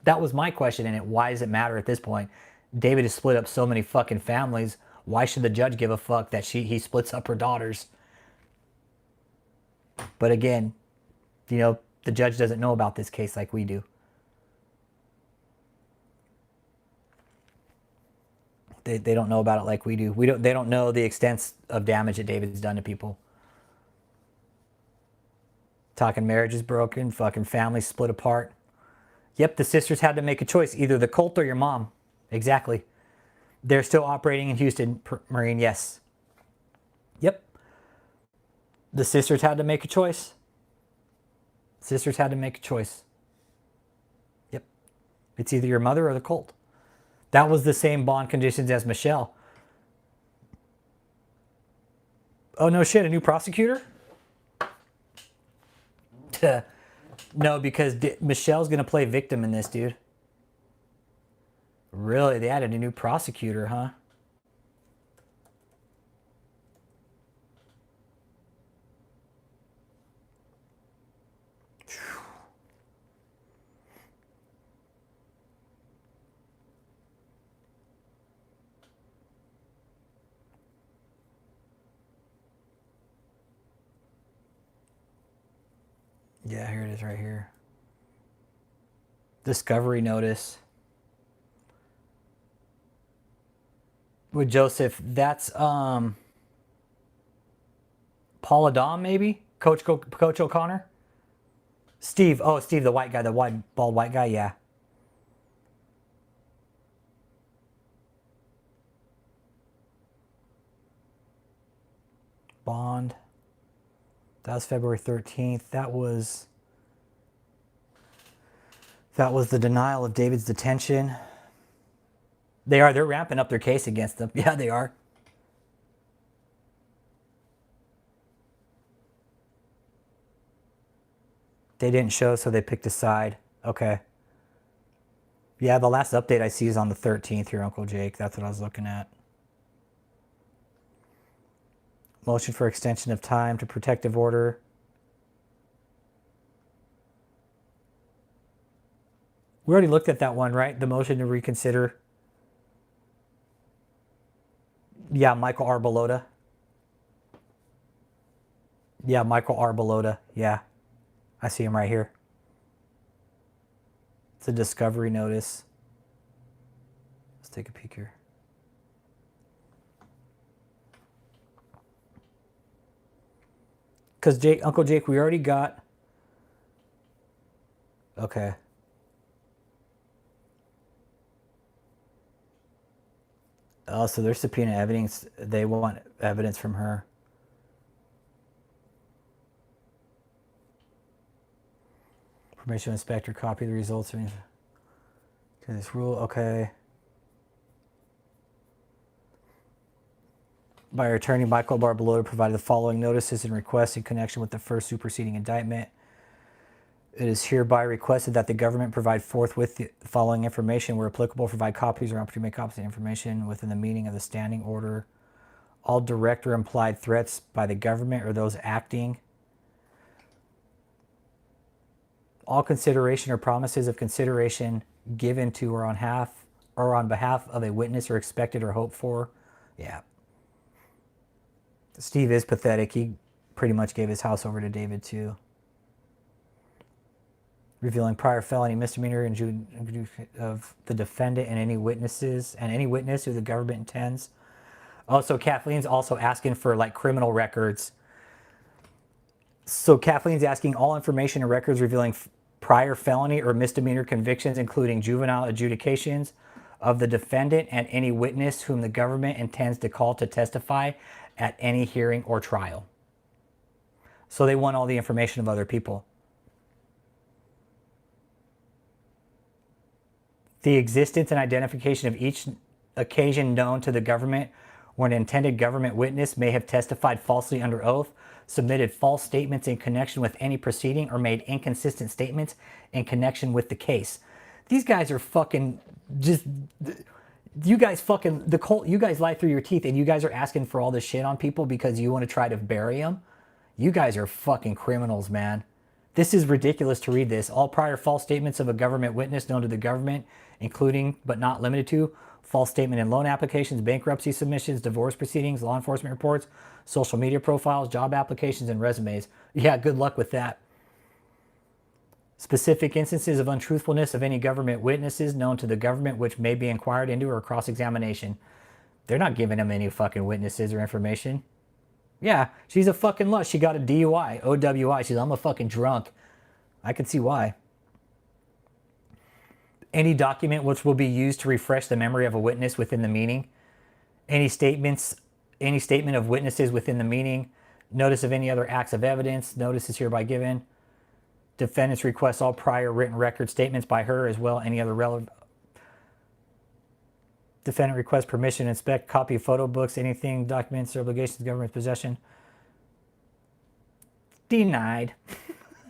that was my question in it. Why does it matter at this point? David has split up so many fucking families. Why should the judge give a fuck that he splits up her daughters? But again, you know, the judge doesn't know about this case like we do. They don't know about it like we do. They don't know the extent of damage that David's done to people. Talking marriage is broken, fucking families split apart. Yep, the sisters had to make a choice, either the cult or your mom. Exactly. They're still operating in Houston, Marine, yes. Yep. The sisters had to make a choice. Sisters had to make a choice. Yep. It's either your mother or the cult. That was the same bond conditions as Michelle. Oh, no shit, a new prosecutor? No, because Michelle's going to play victim in this, dude. Really? They added a new prosecutor, huh? Yeah, here it is right here. Discovery notice. With Joseph, that's Paul Adam, maybe? Coach O'Connor? Steve. Oh, Steve, the white guy, the bald white guy, yeah. Bond. That was February 13th. That was the denial of David's detention. They're ramping up their case against them. Yeah, they are. They didn't show, so they picked a side. Okay. Yeah, the last update I see is on the 13th here, Uncle Jake. That's what I was looking at. Motion for extension of time to protective order. We already looked at that one, right? The motion to reconsider. Yeah, Michael R. Belota. Yeah, Michael R. Belota. Yeah. I see him right here. It's a discovery notice. Let's take a peek here. Because Uncle Jake, we already got... Okay. Oh, so they're subpoena evidence. They want evidence from her. Permission inspector, copy the results of this rule. Okay. By our attorney, Michael Barbalota provided the following notices and requests in connection with the first superseding indictment. It is hereby requested that the government provide forthwith the following information. Where applicable, provide copies or opportunity to make copies of the information within the meaning of the standing order. All direct or implied threats by the government or those acting. All consideration or promises of consideration given to or on behalf of a witness or expected or hoped for. Yeah. Steve is pathetic. He pretty much gave his house over to David too. Revealing prior felony, misdemeanor, and of the defendant and any witness who the government intends. Also, Kathleen's also asking for like criminal records. So Kathleen's asking all information and records revealing prior felony or misdemeanor convictions, including juvenile adjudications of the defendant and any witness whom the government intends to call to testify at any hearing or trial. So they want all the information of other people. The existence and identification of each occasion known to the government where an intended government witness may have testified falsely under oath, submitted false statements in connection with any proceeding, or made inconsistent statements in connection with the case. These guys are fucking just... You guys fucking... You guys lie through your teeth, and you guys are asking for all this shit on people because you want to try to bury them? You guys are fucking criminals, man. This is ridiculous to read this. All prior false statements of a government witness known to the government, including but not limited to false statement in loan applications, bankruptcy submissions, divorce proceedings, law enforcement reports, social media profiles, job applications, and resumes. Yeah, good luck with that. Specific instances of untruthfulness of any government witnesses known to the government which may be inquired into or cross-examination. They're not giving them any fucking witnesses or information. Yeah, she's a fucking lush. She got a DUI, OWI. She's, I'm a fucking drunk. I can see why. Any document which will be used to refresh the memory of a witness within the meaning. Any statement of witnesses within the meaning. Notice of any other acts of evidence. Notice is hereby given. Defendants request all prior written record statements by her as well any other relevant. Defendant requests permission to inspect copy of photo books, anything, documents, or obligations, government's possession. Denied.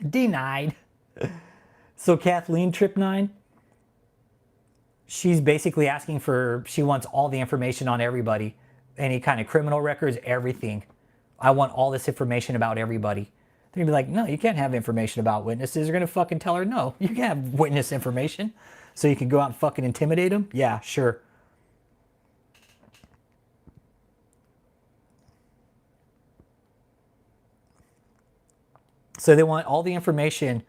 Denied. So Kathleen Trip 9, she's basically asking for, she wants all the information on everybody, any kind of criminal records, everything. I want all this information about everybody. They're gonna be like, no, you can't have information about witnesses. They're gonna fucking tell her, no, you can have witness information. So you can go out and fucking intimidate them? Yeah, sure. So they want all the information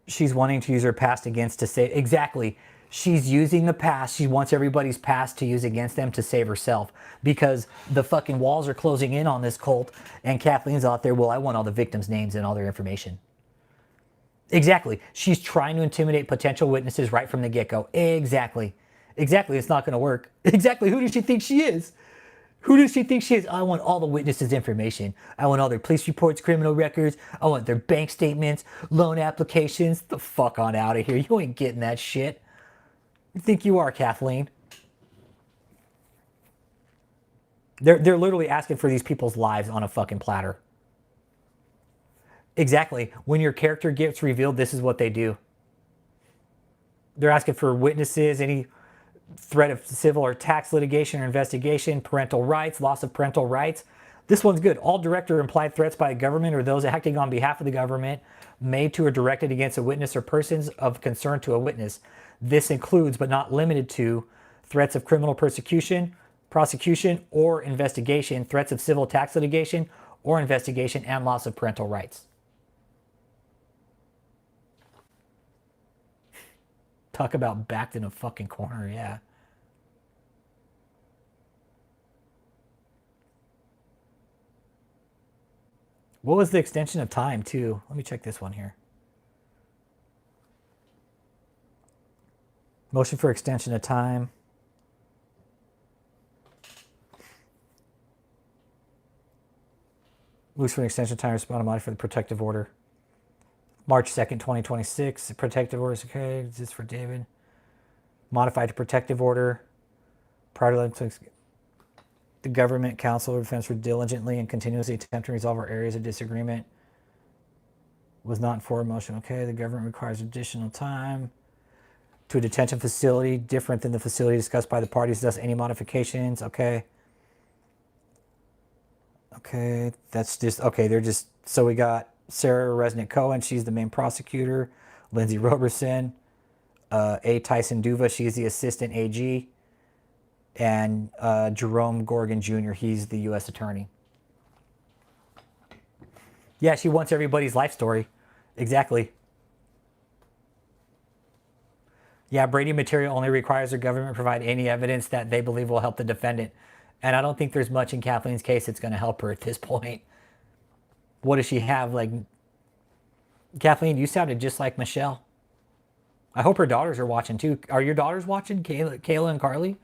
she's wanting to use her past against to say, exactly. She's using the past. She wants everybody's past to use against them to save herself because the fucking walls are closing in on this cult and Kathleen's out there, well, I want all the victims' names and all their information. Exactly. She's trying to intimidate potential witnesses right from the get-go. Exactly. Exactly. It's not going to work. Exactly. Who does she think she is? Who does she think she is? I want all the witnesses' information. I want all their police reports, criminal records. I want their bank statements, loan applications. The fuck on out of here. You ain't getting that shit. You think you are, Kathleen? They're literally asking for these people's lives on a fucking platter. Exactly. When your character gets revealed, this is what they do. They're asking for witnesses, any threat of civil or tax litigation or investigation, parental rights, loss of parental rights. This one's good. All direct or implied threats by a government or those acting on behalf of the government made to or directed against a witness or persons of concern to a witness. This includes, but not limited to, threats of criminal persecution, prosecution, or investigation, threats of civil tax litigation or investigation, and loss of parental rights. Talk about backed in a fucking corner, yeah. What was the extension of time, too? Let me check this one here. Motion for extension of time. Moves for an extension of time, respond to modify for the protective order. March 2nd, 2026. Protective order is okay. Is this for David? Modified to protective order. Prior to the government counsel of defense were diligently and continuously attempting to resolve our areas of disagreement. Was not for motion. Okay. The government requires additional time. To a detention facility different than the facility discussed by the parties. Thus, any modifications. Okay. Okay. That's just, okay. They're just, so we got Sarah Resnick Cohen. She's the main prosecutor. Lindsay Roberson. A. Tyson Duva. She's the assistant AG. And Jerome Gorgon Jr. He's the U.S. attorney. Yeah, she wants everybody's life story. Exactly. Yeah, Brady material only requires the government provide any evidence that they believe will help the defendant. And I don't think there's much in Kathleen's case that's going to help her at this point. What does she have? Like, Kathleen, you sounded just like Michelle. I hope her daughters are watching too. Are your daughters watching, Kayla and Carly?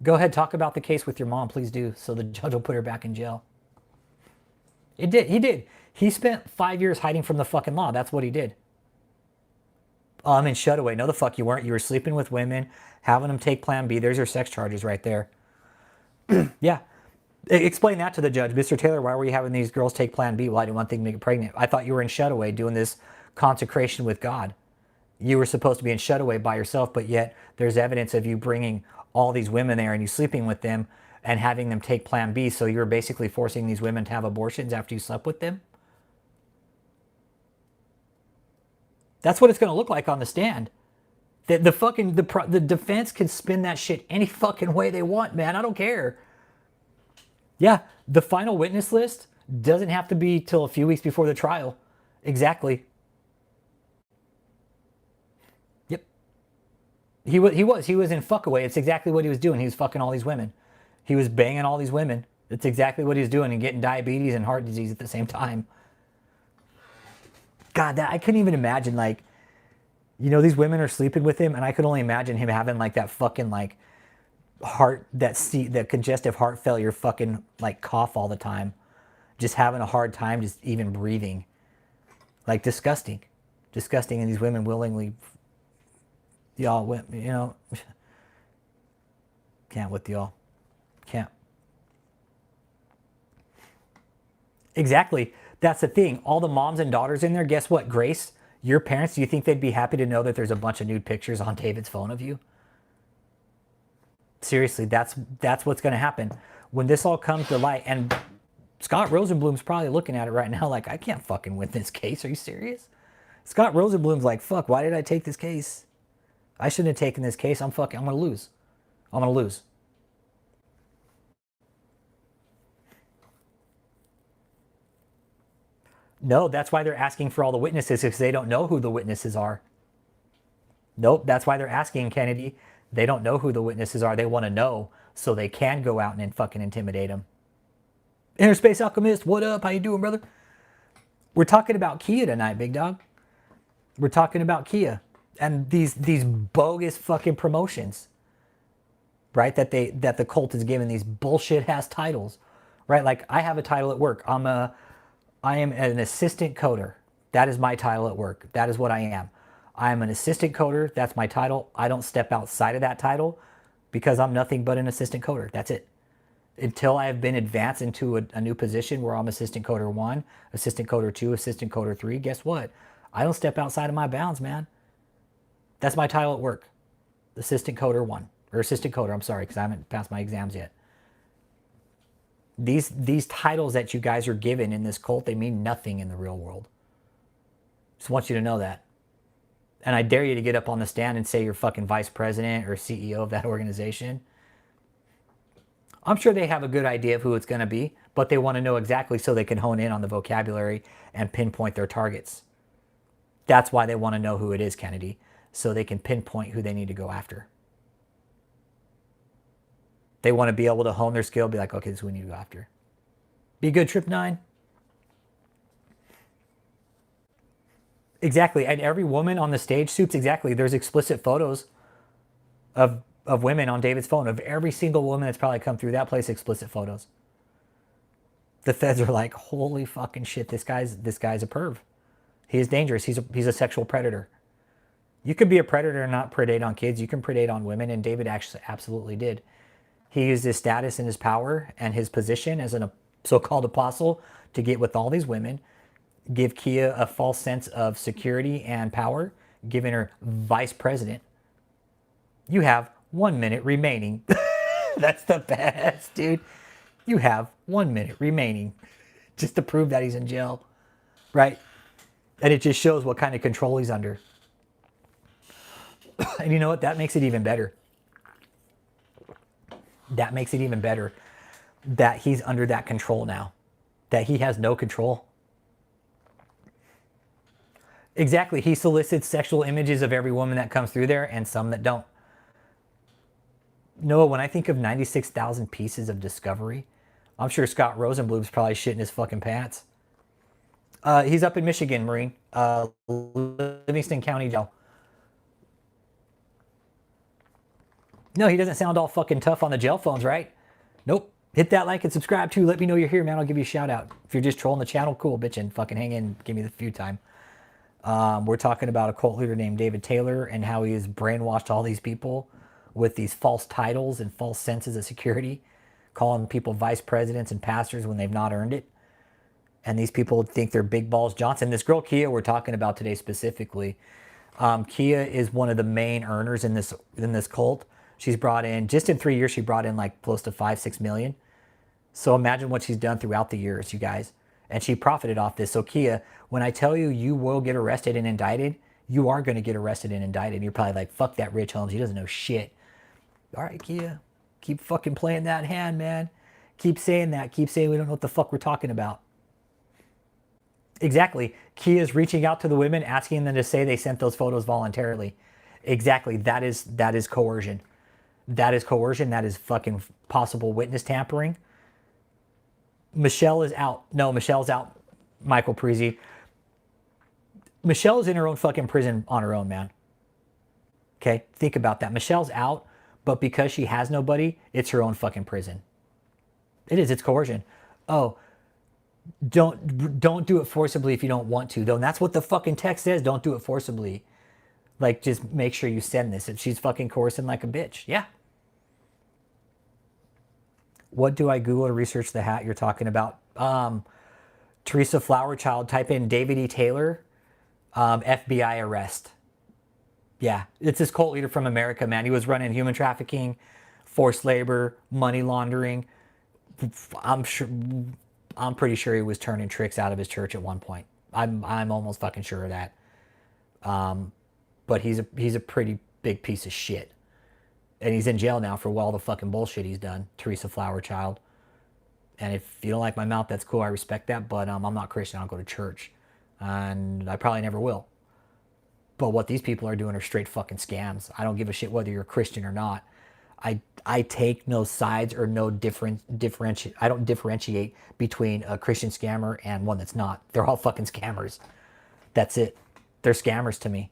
Go ahead, talk about the case with your mom, please do, so the judge will put her back in jail. He did. He spent 5 years hiding from the fucking law. That's what he did. I'm in Shutaway. No, the fuck you weren't. You were sleeping with women, having them take Plan B. There's your sex charges right there. Yeah. Explain that to the judge. Mr. Taylor, why were you having these girls take Plan B? Well, I didn't want them to get pregnant. I thought you were in Shutaway doing this consecration with God. You were supposed to be in Shutaway by yourself, but yet there's evidence of you bringing all these women there and you sleeping with them and having them take Plan B. So you were basically forcing these women to have abortions after you slept with them. That's what it's going to look like on the stand. The defense can spin that shit any fucking way they want, man. I don't care. Yeah, the final witness list doesn't have to be till a few weeks before the trial. Exactly. Yep. He was in fuckaway. It's exactly what he was doing. He was fucking all these women. He was banging all these women. It's exactly what he was doing and getting diabetes and heart disease at the same time. God, I couldn't even imagine, like, you know, these women are sleeping with him, and I could only imagine him having like that fucking like that congestive heart failure fucking like cough all the time, just having a hard time just even breathing, like disgusting, and these women willingly, y'all went, you know, can't with y'all, can't. Exactly. That's the thing. All the moms and daughters in there, guess what, Grace? Your parents, do you think they'd be happy to know that there's a bunch of nude pictures on David's phone of you? Seriously, that's what's going to happen. When this all comes to light, and Scott Rosenblum's probably looking at it right now like, I can't fucking win this case. Are you serious? Scott Rosenblum's like, fuck, why did I take this case? I shouldn't have taken this case. I'm going to lose. I'm going to lose. No, that's why they're asking for all the witnesses, because they don't know who the witnesses are. Nope, that's why they're asking, Kennedy. They don't know who the witnesses are. They want to know so they can go out and fucking intimidate them. Interspace Alchemist, what up? How you doing, brother? We're talking about Kia tonight, big dog. We're talking about Kia and these bogus fucking promotions, right? That the cult is giving these bullshit ass titles, right? Like I have a title at work. I am an assistant coder. That is my title at work. That is what I am. I am an assistant coder. That's my title. I don't step outside of that title because I'm nothing but an assistant coder. That's it. Until I have been advanced into a new position where I'm assistant coder 1, assistant coder 2, assistant coder 3, guess what? I don't step outside of my bounds, man. That's my title at work. Assistant coder 1. Or assistant coder, I'm sorry, because I haven't passed my exams yet. These titles that you guys are given in this cult, they mean nothing in the real world. Just want you to know that. And I dare you to get up on the stand and say you're fucking vice president or CEO of that organization. I'm sure they have a good idea of who it's going to be, but they want to know exactly so they can hone in on the vocabulary and pinpoint their targets. That's why they want to know who it is, Kennedy, so they can pinpoint who they need to go after. They want to be able to hone their skill, be like, okay, this is who we need to go after. Be good, Trip 9. Exactly, and every woman on the stage, Soups, exactly, there's explicit photos of women on David's phone, of every single woman that's probably come through that place, explicit photos. The feds are like, holy fucking shit, this guy's a perv. He is dangerous. He's a sexual predator. You could be a predator and not predate on kids. You can predate on women, and David actually absolutely did. He used his status and his power and his position as a so-called apostle to get with all these women, give Kia a false sense of security and power, giving her vice president. You have 1 minute remaining. That's the best, dude. You have 1 minute remaining just to prove that he's in jail, right? And it just shows what kind of control he's under. And you know what? That makes it even better. That makes it even better that he's under that control now. That he has no control. Exactly. He solicits sexual images of every woman that comes through there and some that don't. Noah, when I think of 96,000 pieces of discovery, I'm sure Scott Rosenblum's probably shitting his fucking pants. He's up in Michigan, Marine. Livingston County Jail. No, he doesn't sound all fucking tough on the jail phones, right? Nope. Hit that like and subscribe too. Let me know you're here, man. I'll give you a shout out. If you're just trolling the channel, cool, bitchin'. Fucking hang in. Give me the few time. We're talking about a cult leader named David Taylor and how he has brainwashed all these people with these false titles and false senses of security, calling people vice presidents and pastors when they've not earned it. And these people think they're Big Balls Johnson. This girl, Kia, we're talking about today specifically. Kia is one of the main earners in this cult. She's brought in, just in 3 years, she brought in like close to 5-6 million. So imagine what she's done throughout the years, you guys. And she profited off this. So Kia, when I tell you you will get arrested and indicted, you are going to get arrested and indicted. You're probably like, fuck that Rich Holmes. He doesn't know shit. All right, Kia, keep fucking playing that hand, man. Keep saying that. Keep saying we don't know what the fuck we're talking about. Exactly. Kia's reaching out to the women, asking them to say they sent those photos voluntarily. Exactly. That is coercion. That is coercion. That is fucking possible witness tampering. Michelle is out. No, Michelle's out. Michael Parisi. Michelle is in her own fucking prison on her own, man. Okay? Think about that. Michelle's out, but because she has nobody, it's her own fucking prison. It is. It's coercion. Oh, don't do it forcibly if you don't want to, though. And that's what the fucking text says. Don't do it forcibly. Like, just make sure you send this. If she's fucking coercing like a bitch. Yeah. What do I Google to research the hat you're talking about? Teresa Flowerchild, type in David E. Taylor, FBI arrest. Yeah, it's this cult leader from America, man. He was running human trafficking, forced labor, money laundering. I'm sure, I'm pretty sure he was turning tricks out of his church at one point. I'm almost fucking sure of that. But he's a pretty big piece of shit, and he's in jail now for all the fucking bullshit he's done. Teresa Flowerchild. And if you don't like my mouth, that's cool. I respect that. But I'm not Christian. I don't go to church, and I probably never will. But what these people are doing are straight fucking scams. I don't give a shit whether you're a Christian or not. I take no sides or no differentiate. I don't differentiate between a Christian scammer and one that's not. They're all fucking scammers. That's it. They're scammers to me.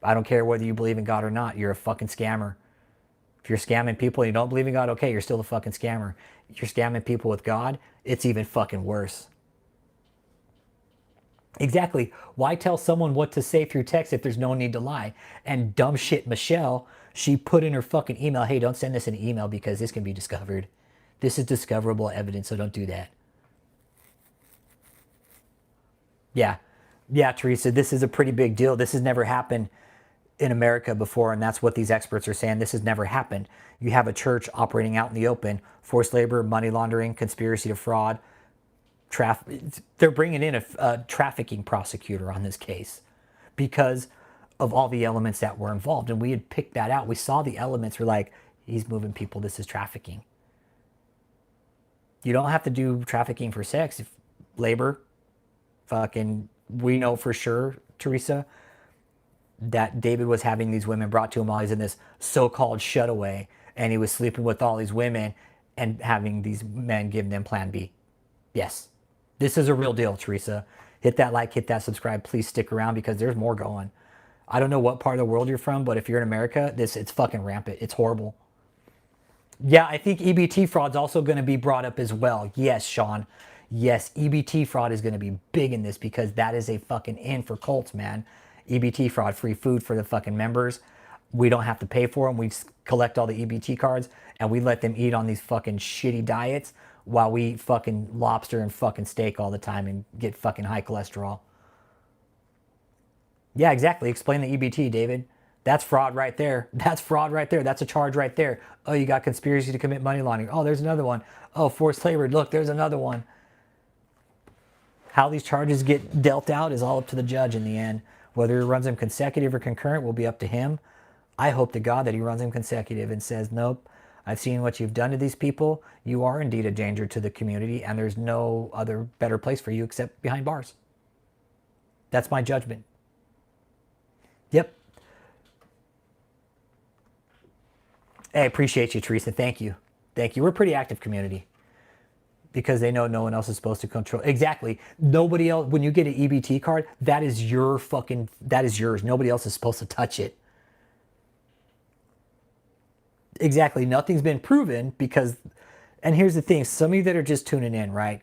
I don't care whether you believe in God or not. You're a fucking scammer. If you're scamming people and you don't believe in God, okay, you're still a fucking scammer. If you're scamming people with God, it's even fucking worse. Exactly. Why tell someone what to say through text if there's no need to lie? And dumb shit Michelle, she put in her fucking email, hey, don't send this in an email because this can be discovered. This is discoverable evidence, so don't do that. Yeah. Yeah, Teresa, this is a pretty big deal. This has never happened in America before, and that's what these experts are saying. This has never happened. You have a church operating out in the open, forced labor, money laundering, conspiracy to fraud, they're bringing in a trafficking prosecutor on this case because of all the elements that were involved. And we had picked that out. We saw the elements. We're like, he's moving people. This is trafficking. You don't have to do trafficking for sex. If labor, fucking, we know for sure, Teresa, that David was having these women brought to him while he's in this so-called shutaway. And he was sleeping with all these women and having these men give them plan B. Yes. This is a real deal, Teresa. Hit that like, hit that subscribe. Please stick around because there's more going. I don't know what part of the world you're from, but if you're in America, it's fucking rampant. It's horrible. Yeah, I think EBT fraud's also going to be brought up as well. Yes, Sean. Yes, EBT fraud is going to be big in this because that is a fucking in for cults, man. EBT fraud, free food for the fucking members. We don't have to pay for them. We collect all the EBT cards and we let them eat on these fucking shitty diets while we eat fucking lobster and fucking steak all the time and get fucking high cholesterol. Yeah, exactly. Explain the EBT, David. That's fraud right there. That's fraud right there. That's a charge right there. Oh, you got conspiracy to commit money laundering. Oh, there's another one. Oh, forced labor. Look, there's another one. How these charges get dealt out is all up to the judge in the end. Whether he runs them consecutive or concurrent will be up to him. I hope to God that he runs them consecutive and says, nope, I've seen what you've done to these people. You are indeed a danger to the community, and there's no other better place for you except behind bars. That's my judgment. Yep. I appreciate you, Teresa. Thank you. Thank you. We're a pretty active community because they know no one else is supposed to control. Exactly. Nobody else, when you get an EBT card, that is your fucking, that is yours. Nobody else is supposed to touch it. Exactly. Nothing's been proven because, and here's the thing, some of you that are just tuning in, right?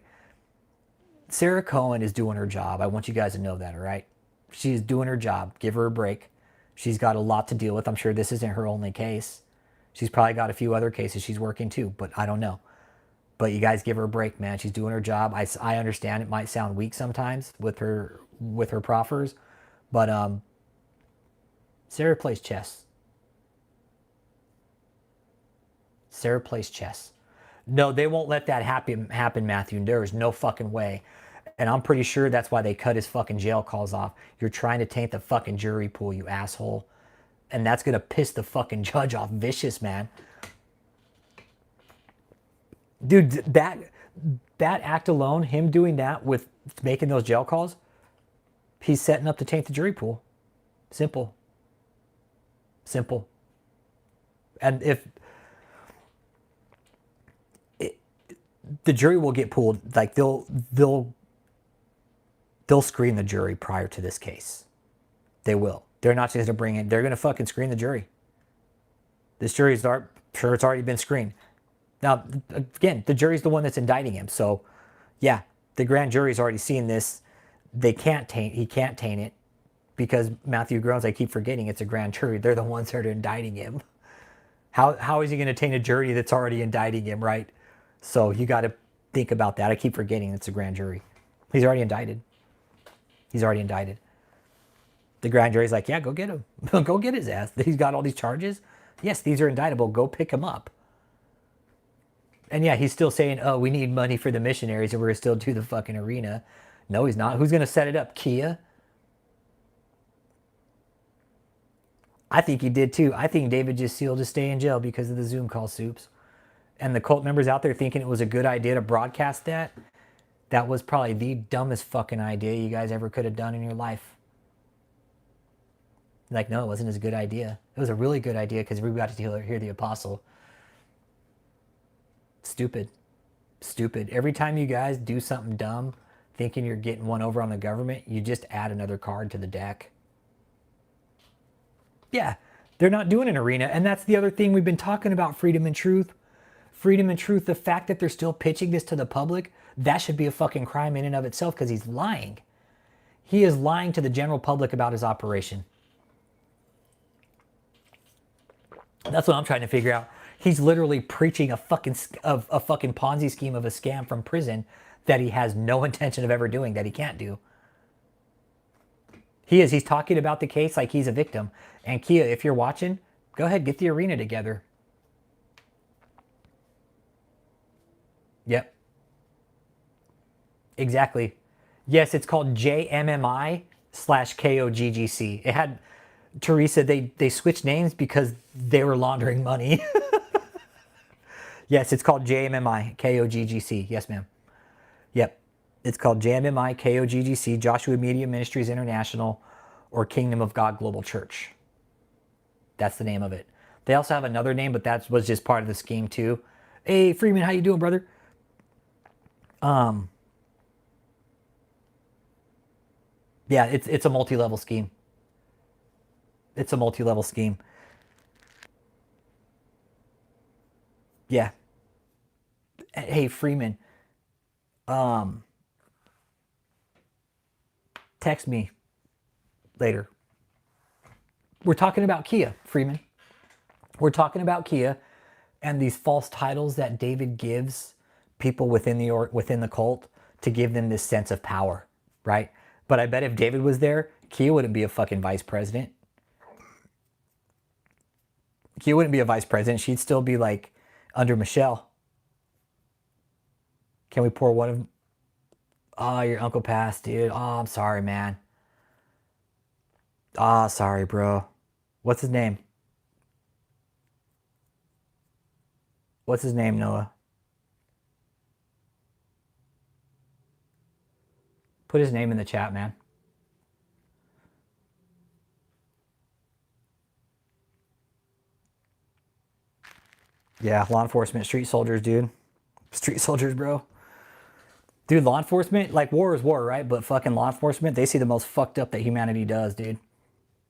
Sarah Cohen is doing her job. I want you guys to know that, all right? She's doing her job. Give her a break. She's got a lot to deal with. I'm sure this isn't her only case. She's probably got a few other cases she's working too, but I don't know. But you guys give her a break, man. She's doing her job. I understand it might sound weak sometimes with her proffers, but Sarah plays chess. Sarah plays chess. No, they won't let that happen, Matthew. There is no fucking way. And I'm pretty sure that's why they cut his fucking jail calls off. You're trying to taint the fucking jury pool, you asshole. And that's going to piss the fucking judge off vicious, man. Dude, that act alone, him doing that with making those jail calls, he's setting up to taint the jury pool. Simple. Simple. And if the jury will get pulled, like they'll screen the jury prior to this case. They will. They're not just going to bring in, they're going to fucking screen the jury. This jury's sure it's already been screened. Now, again, the jury's the one that's indicting him. So, yeah, the grand jury's already seen this. He can't taint it because Matthew Groans, I keep forgetting it's a grand jury. They're the ones that are indicting him. How is he going to taint a jury that's already indicting him, right? So you got to think about that. I keep forgetting it's a grand jury. He's already indicted. He's already indicted. The grand jury's like, yeah, go get him. Go get his ass. He's got all these charges. Yes, these are indictable. Go pick him up. And yeah, he's still saying, oh, we need money for the missionaries and we're going to still do the fucking arena. No, he's not. Who's going to set it up? Kia? I think he did too. I think David just sealed to stay in jail because of the Zoom call, Soups. And the cult members out there thinking it was a good idea to broadcast that. That was probably the dumbest fucking idea you guys ever could have done in your life. Like, no, it wasn't as a good idea. It was a really good idea because we got to hear the apostle. Stupid. Stupid. Every time you guys do something dumb, thinking you're getting one over on the government, you just add another card to the deck. Yeah, they're not doing an arena. And that's the other thing we've been talking about, freedom and truth. Freedom and truth, the fact that they're still pitching this to the public, that should be a fucking crime in and of itself because he's lying. He is lying to the general public about his operation. That's what I'm trying to figure out. He's literally preaching a fucking Ponzi scheme of a scam from prison that he has no intention of ever doing, that he can't do. He's talking about the case like he's a victim. And Kia, if you're watching, go ahead, get the arena together. Yep. Exactly. Yes, it's called JMMI/KOGGC. It had, Teresa, they switched names because they were laundering money. Yes, it's called JMMI/KOGGC. Yes, ma'am. Yep. It's called JMMI/KOGGC, Joshua Media Ministries International, or Kingdom of God Global Church. That's the name of it. They also have another name, but that was just part of the scheme too. Hey, Freeman, how you doing, brother? Yeah, it's a multi-level scheme. It's a multi-level scheme. Yeah. Hey, Freeman. Text me later. We're talking about Kia, Freeman. We're talking about Kia and these false titles that David gives people within the cult to give them this sense of power, right? But I bet if David was there, Kia wouldn't be a fucking vice president. Kia wouldn't be a vice president. She'd still be like under Michelle. Can we pour one of... Oh, your uncle passed, dude. Oh, I'm sorry, man. Oh, sorry, bro. What's his name? What's his name, Noah? Put his name in the chat, man. Yeah, law enforcement, street soldiers, dude. Street soldiers, bro. Dude, law enforcement, like war is war, right? But fucking law enforcement, they see the most fucked up that humanity does, dude.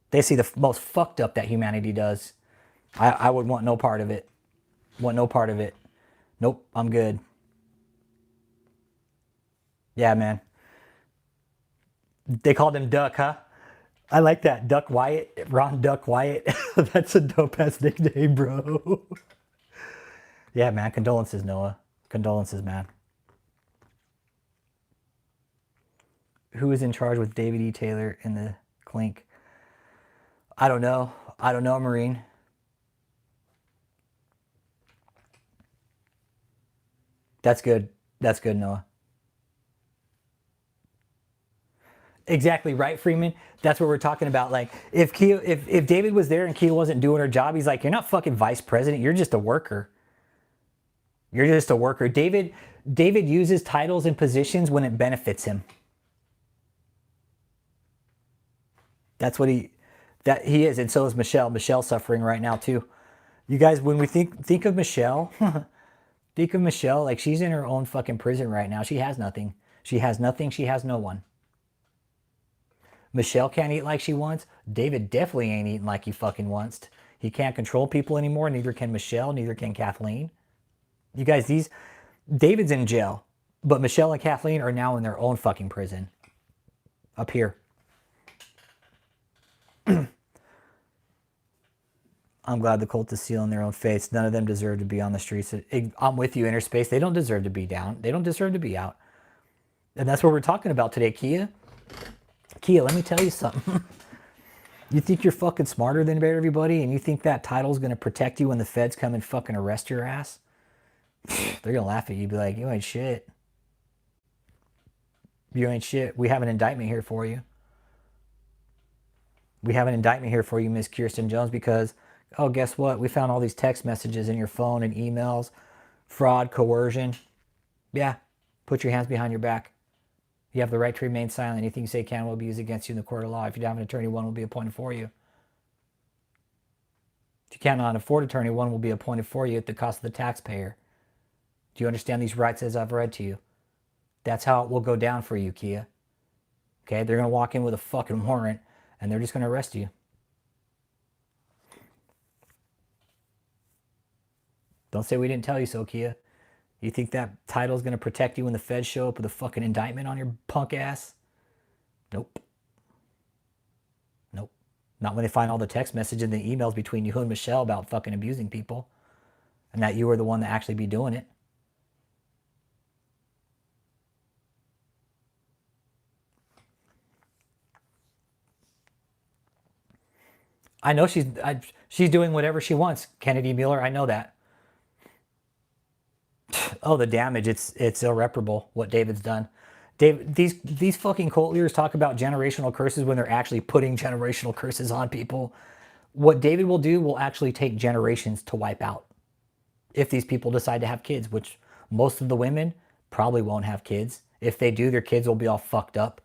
They see the most fucked up that humanity does. I would want no part of it. Want no part of it. Nope, I'm good. Yeah, man. They called him Duck, huh? I like that. Duck Wyatt. Ron Duck Wyatt. That's a dope-ass nickname, bro. Yeah, man. Condolences, Noah. Condolences, man. Who is in charge with David E. Taylor in the clink? I don't know. I don't know, Marine. That's good. That's good, Noah. Exactly right, Freeman. That's what we're talking about. Like, if David was there and Kia wasn't doing her job, he's like, you're not fucking vice president. You're just a worker. You're just a worker. David uses titles and positions when it benefits him. That's what he is, and so is Michelle. Michelle's suffering right now too. You guys, when we think of Michelle, think of Michelle like she's in her own fucking prison right now. She has nothing. She has nothing. She has no one. Michelle can't eat like she wants. David definitely ain't eating like he fucking wants. He can't control people anymore. Neither can Michelle. Neither can Kathleen. You guys, David's in jail, but Michelle and Kathleen are now in their own fucking prison. Up here. I'm glad the cult is sealing their own fates. None of them deserve to be on the streets. I'm with you, Interspace. They don't deserve to be down. They don't deserve to be out. And that's what we're talking about today, Kia. Kia, let me tell you something. You think you're fucking smarter than everybody, and you think that title's gonna protect you when the feds come and fucking arrest your ass? They're gonna laugh at you, be like, you ain't shit. You ain't shit. We have an indictment here for you. We have an indictment here for you, Miss Kirsten Jones, because, oh, guess what? We found all these text messages in your phone and emails, fraud, coercion. Yeah, put your hands behind your back. You have the right to remain silent. Anything you say can will be used against you in the court of law. If you don't have an attorney, one will be appointed for you. If you cannot afford an attorney, one will be appointed for you at the cost of the taxpayer. Do you understand these rights as I've read to you? That's how it will go down for you, Kia. Okay, they're going to walk in with a fucking warrant, and they're just going to arrest you. Don't say we didn't tell you so, Kia. You think that title's going to protect you when the feds show up with a fucking indictment on your punk ass? Nope. Nope. Not when they find all the text messages and the emails between you and Michelle about fucking abusing people, and that you were the one that actually be doing it. I know she's doing whatever she wants, Kennedy Mueller. I know that. Oh, the damage, it's irreparable what David's done. These fucking cult leaders talk about generational curses when they're actually putting generational curses on people. What David will do will actually take generations to wipe out. If these people decide to have kids, which most of the women probably won't have kids. If they do, their kids will be all fucked up.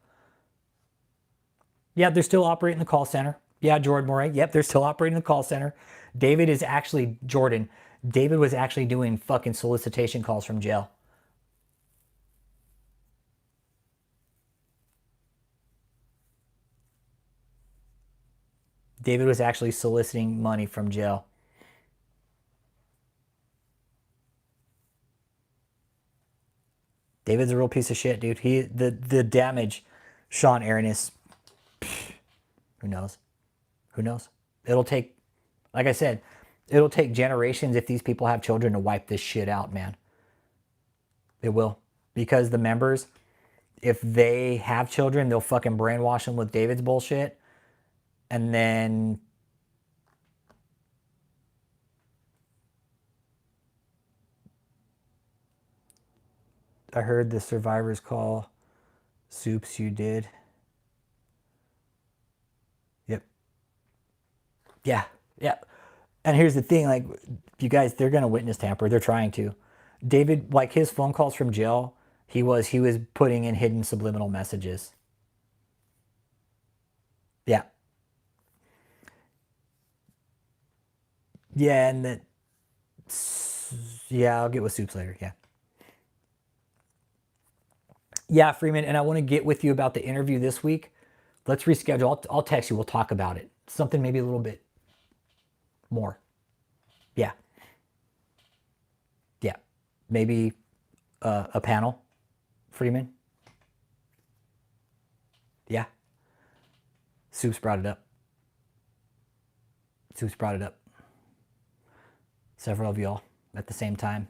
Yeah, they're still operating the call center. Yeah, Jordan Moray. Yep, they're still operating the call center. David is actually, Jordan, David was actually doing fucking solicitation calls from jail. David was actually soliciting money from jail. David's a real piece of shit, dude. The damage Sean Aaron is, who knows? Who knows? It'll take, like I said, it'll take generations if these people have children to wipe this shit out, man. It will. Because the members, if they have children, they'll fucking brainwash them with David's bullshit. And then I heard the survivors call Soups you did. Yep. Yeah. Yeah. And here's the thing, like, you guys, they're gonna witness tamper. They're trying to. David, like his phone calls from jail, he was putting in hidden subliminal messages. Yeah. Yeah, and that, yeah, I'll get with Soups later. Yeah. Yeah, Freeman, and I want to get with you about the interview this week. Let's reschedule. I'll text you. We'll talk about it. Something maybe a little bit more. Yeah. Yeah. Maybe a panel, Freeman. Yeah. Soups brought it up. Soups brought it up. Several of y'all at the same time.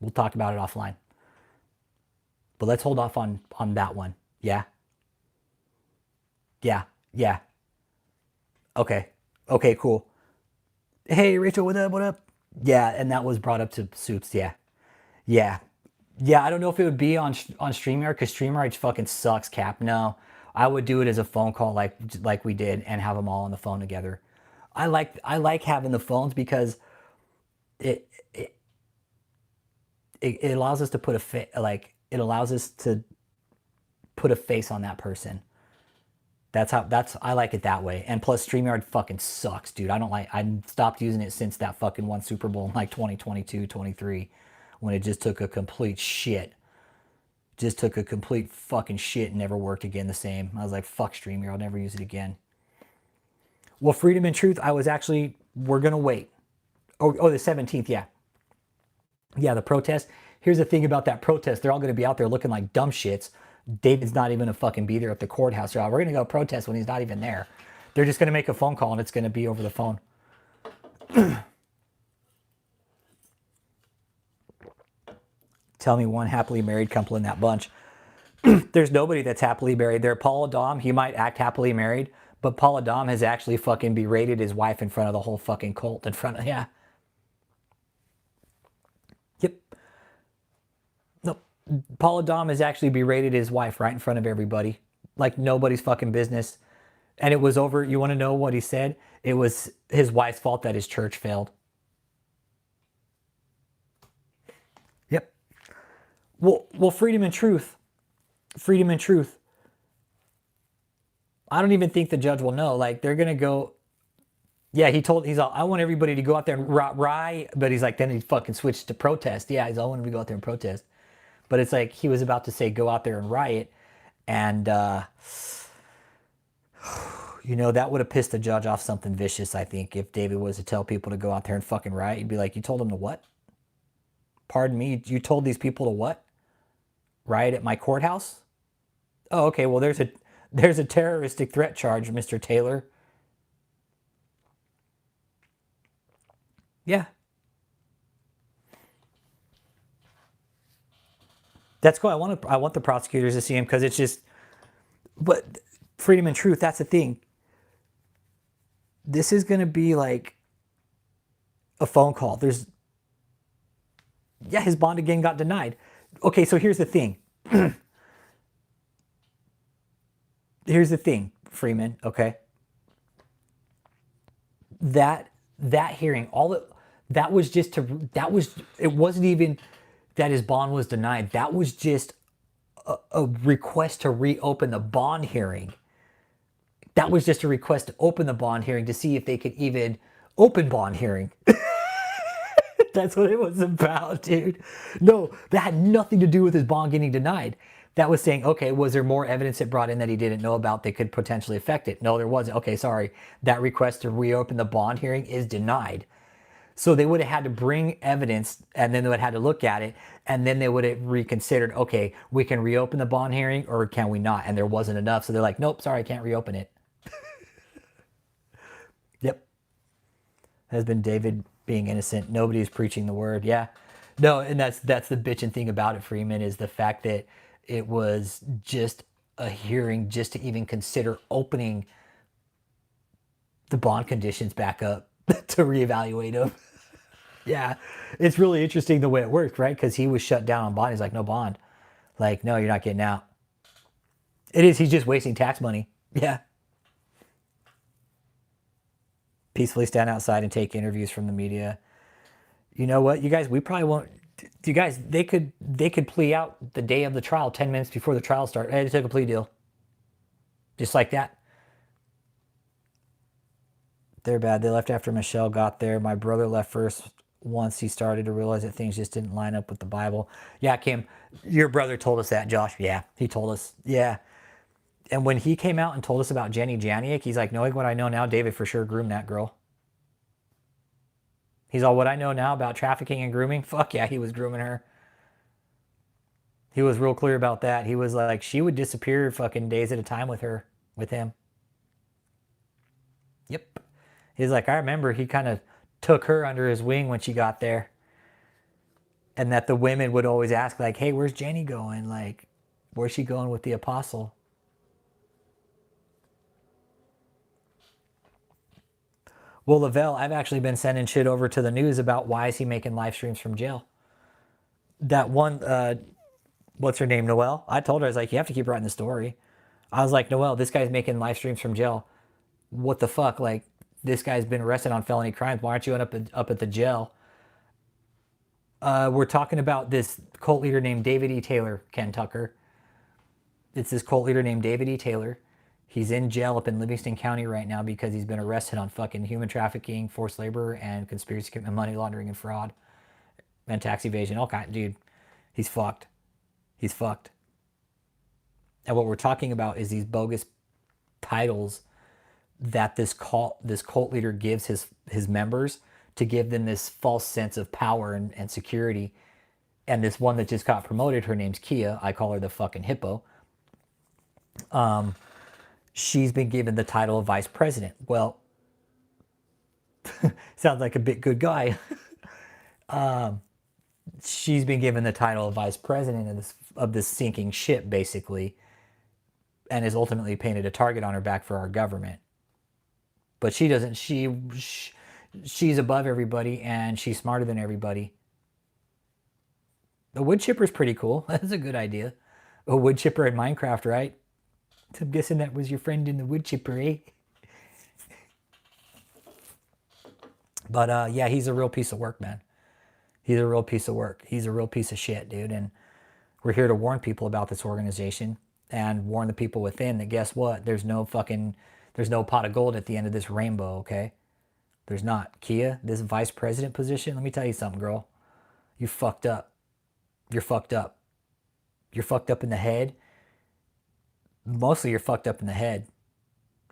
We'll talk about it offline. But let's hold off on that one. Yeah. Yeah. Yeah. Okay. Okay, cool. Hey, Rachel, what up? What up? Yeah, and that was brought up to Soups. Yeah. Yeah. Yeah, I don't know if it would be on StreamYard because StreamYard fucking sucks, Cap. No, I would do it as a phone call like we did and have them all on the phone together. I like having the phones because it it allows us to put it allows us to put a face on that person. I like it that way. And plus StreamYard fucking sucks, dude. I stopped using it since that fucking one Super Bowl in like 2022, 23 when it just took a complete shit. Just took a complete fucking shit and never worked again the same. I was like, fuck StreamYard, I'll never use it again. Well, Freedom and Truth, we're gonna wait. Oh, the 17th, yeah. Yeah, the protest. Here's the thing about that protest. They're all gonna be out there looking like dumb shits. David's not even gonna fucking be there at the courthouse. We're gonna go protest when he's not even there. They're just gonna make a phone call and it's gonna be over the phone. Tell me one happily married couple in that bunch. There's nobody that's happily married. There, Paul Adam, he might act happily married, but Paul Adam has actually fucking berated his wife in front of the whole fucking cult in front of, yeah. Yep. No, Paul Adam has actually berated his wife right in front of everybody. Like nobody's fucking business. And it was over, you want to know what he said? It was his wife's fault that his church failed. Yep. Well, freedom and truth. Freedom and truth. I don't even think the judge will know. Like they're gonna go. Yeah, he's all. I want everybody to go out there and riot, but he's like, then he fucking switched to protest. Yeah, he's all, I want to go out there and protest. But it's like he was about to say, go out there and riot, and you know that would have pissed the judge off something vicious. I think if David was to tell people to go out there and fucking riot, he'd be like, you told them to what? Pardon me, you told these people to what? Riot at my courthouse? Oh, okay. Well, there's a terroristic threat charge, Mr. Taylor. Yeah. That's cool. I want the prosecutors to see him because it's just, but freedom and truth, that's the thing. This is going to be like a phone call. Yeah, his bond again got denied. Okay, so here's the thing. Here's the thing, Freeman, okay? That hearing, it wasn't even that his bond was denied. That was just a request to reopen the bond hearing. That was just a request to open the bond hearing to see if they could even open bond hearing. That's what it was about, dude. No, that had nothing to do with his bond getting denied. That was saying, okay, was there more evidence it brought in that he didn't know about that could potentially affect it? No, there wasn't. Okay, sorry. That request to reopen the bond hearing is denied. So they would have had to bring evidence and then they would have had to look at it and then they would have reconsidered, okay, we can reopen the bond hearing or can we not? And there wasn't enough. So they're like, nope, sorry, I can't reopen it. Yep. Has been David being innocent. Nobody's preaching the word. Yeah. No, and that's the bitching thing about it, Freeman, is the fact that it was just a hearing just to even consider opening the bond conditions back up to reevaluate them. Yeah. It's really interesting the way it worked, right? Because he was shut down on bond. He's like, no bond. Like, no, you're not getting out. It is. He's just wasting tax money. Yeah. Peacefully stand outside and take interviews from the media. You know what, you guys, we probably won't. You guys, they could plea out the day of the trial, 10 minutes before the trial starts. Hey, they took a plea deal. Just like that. They're bad. They left after Michelle got there. My brother left first once he started to realize that things just didn't line up with the Bible. Yeah, Kim, your brother told us that, Josh. Yeah, he told us. Yeah. And when he came out and told us about Jenny Janiak, he's like, knowing what I know now, David for sure groomed that girl. He's all, what I know now about trafficking and grooming, fuck yeah, he was grooming her. He was real clear about that. He was like, she would disappear fucking days at a time with him. Yep. He's like, I remember he kind of took her under his wing when she got there. And that the women would always ask, like, hey, where's Jenny going? Like, where's she going with the apostle? Well, Lavelle, I've actually been sending shit over to the news about why is he making live streams from jail. That one, what's her name, Noelle? I told her, I was like, you have to keep writing the story. I was like, Noelle, this guy's making live streams from jail. What the fuck? Like, this guy's been arrested on felony crimes. Why aren't you up at the jail? We're talking about this cult leader named David E. Taylor, Ken Tucker. It's this cult leader named David E. Taylor. He's in jail up in Livingston County right now because he's been arrested on fucking human trafficking, forced labor, and conspiracy to commit money laundering and fraud and tax evasion. All kind, dude. He's fucked. He's fucked. And what we're talking about is these bogus titles that this cult leader gives his members to give them this false sense of power and security. And this one that just got promoted, her name's Kia. I call her the fucking hippo. She's been given the title of vice president. Well, sounds like a bit good guy. she's been given the title of vice president of this sinking ship, basically, and is ultimately painted a target on her back for our government. But she doesn't. She's above everybody, and she's smarter than everybody. The wood chipper's pretty cool. That's a good idea. A wood chipper in Minecraft, right? I'm guessing that was your friend in the wood chipper, eh? But yeah, he's a real piece of work, man. He's a real piece of work. He's a real piece of shit, dude. And we're here to warn people about this organization and warn the people within that guess what? There's no pot of gold at the end of this rainbow, okay? There's not. Kia, this vice president position, let me tell you something, girl. You fucked up. You're fucked up. You're fucked up in the head. Mostly you're fucked up in the head.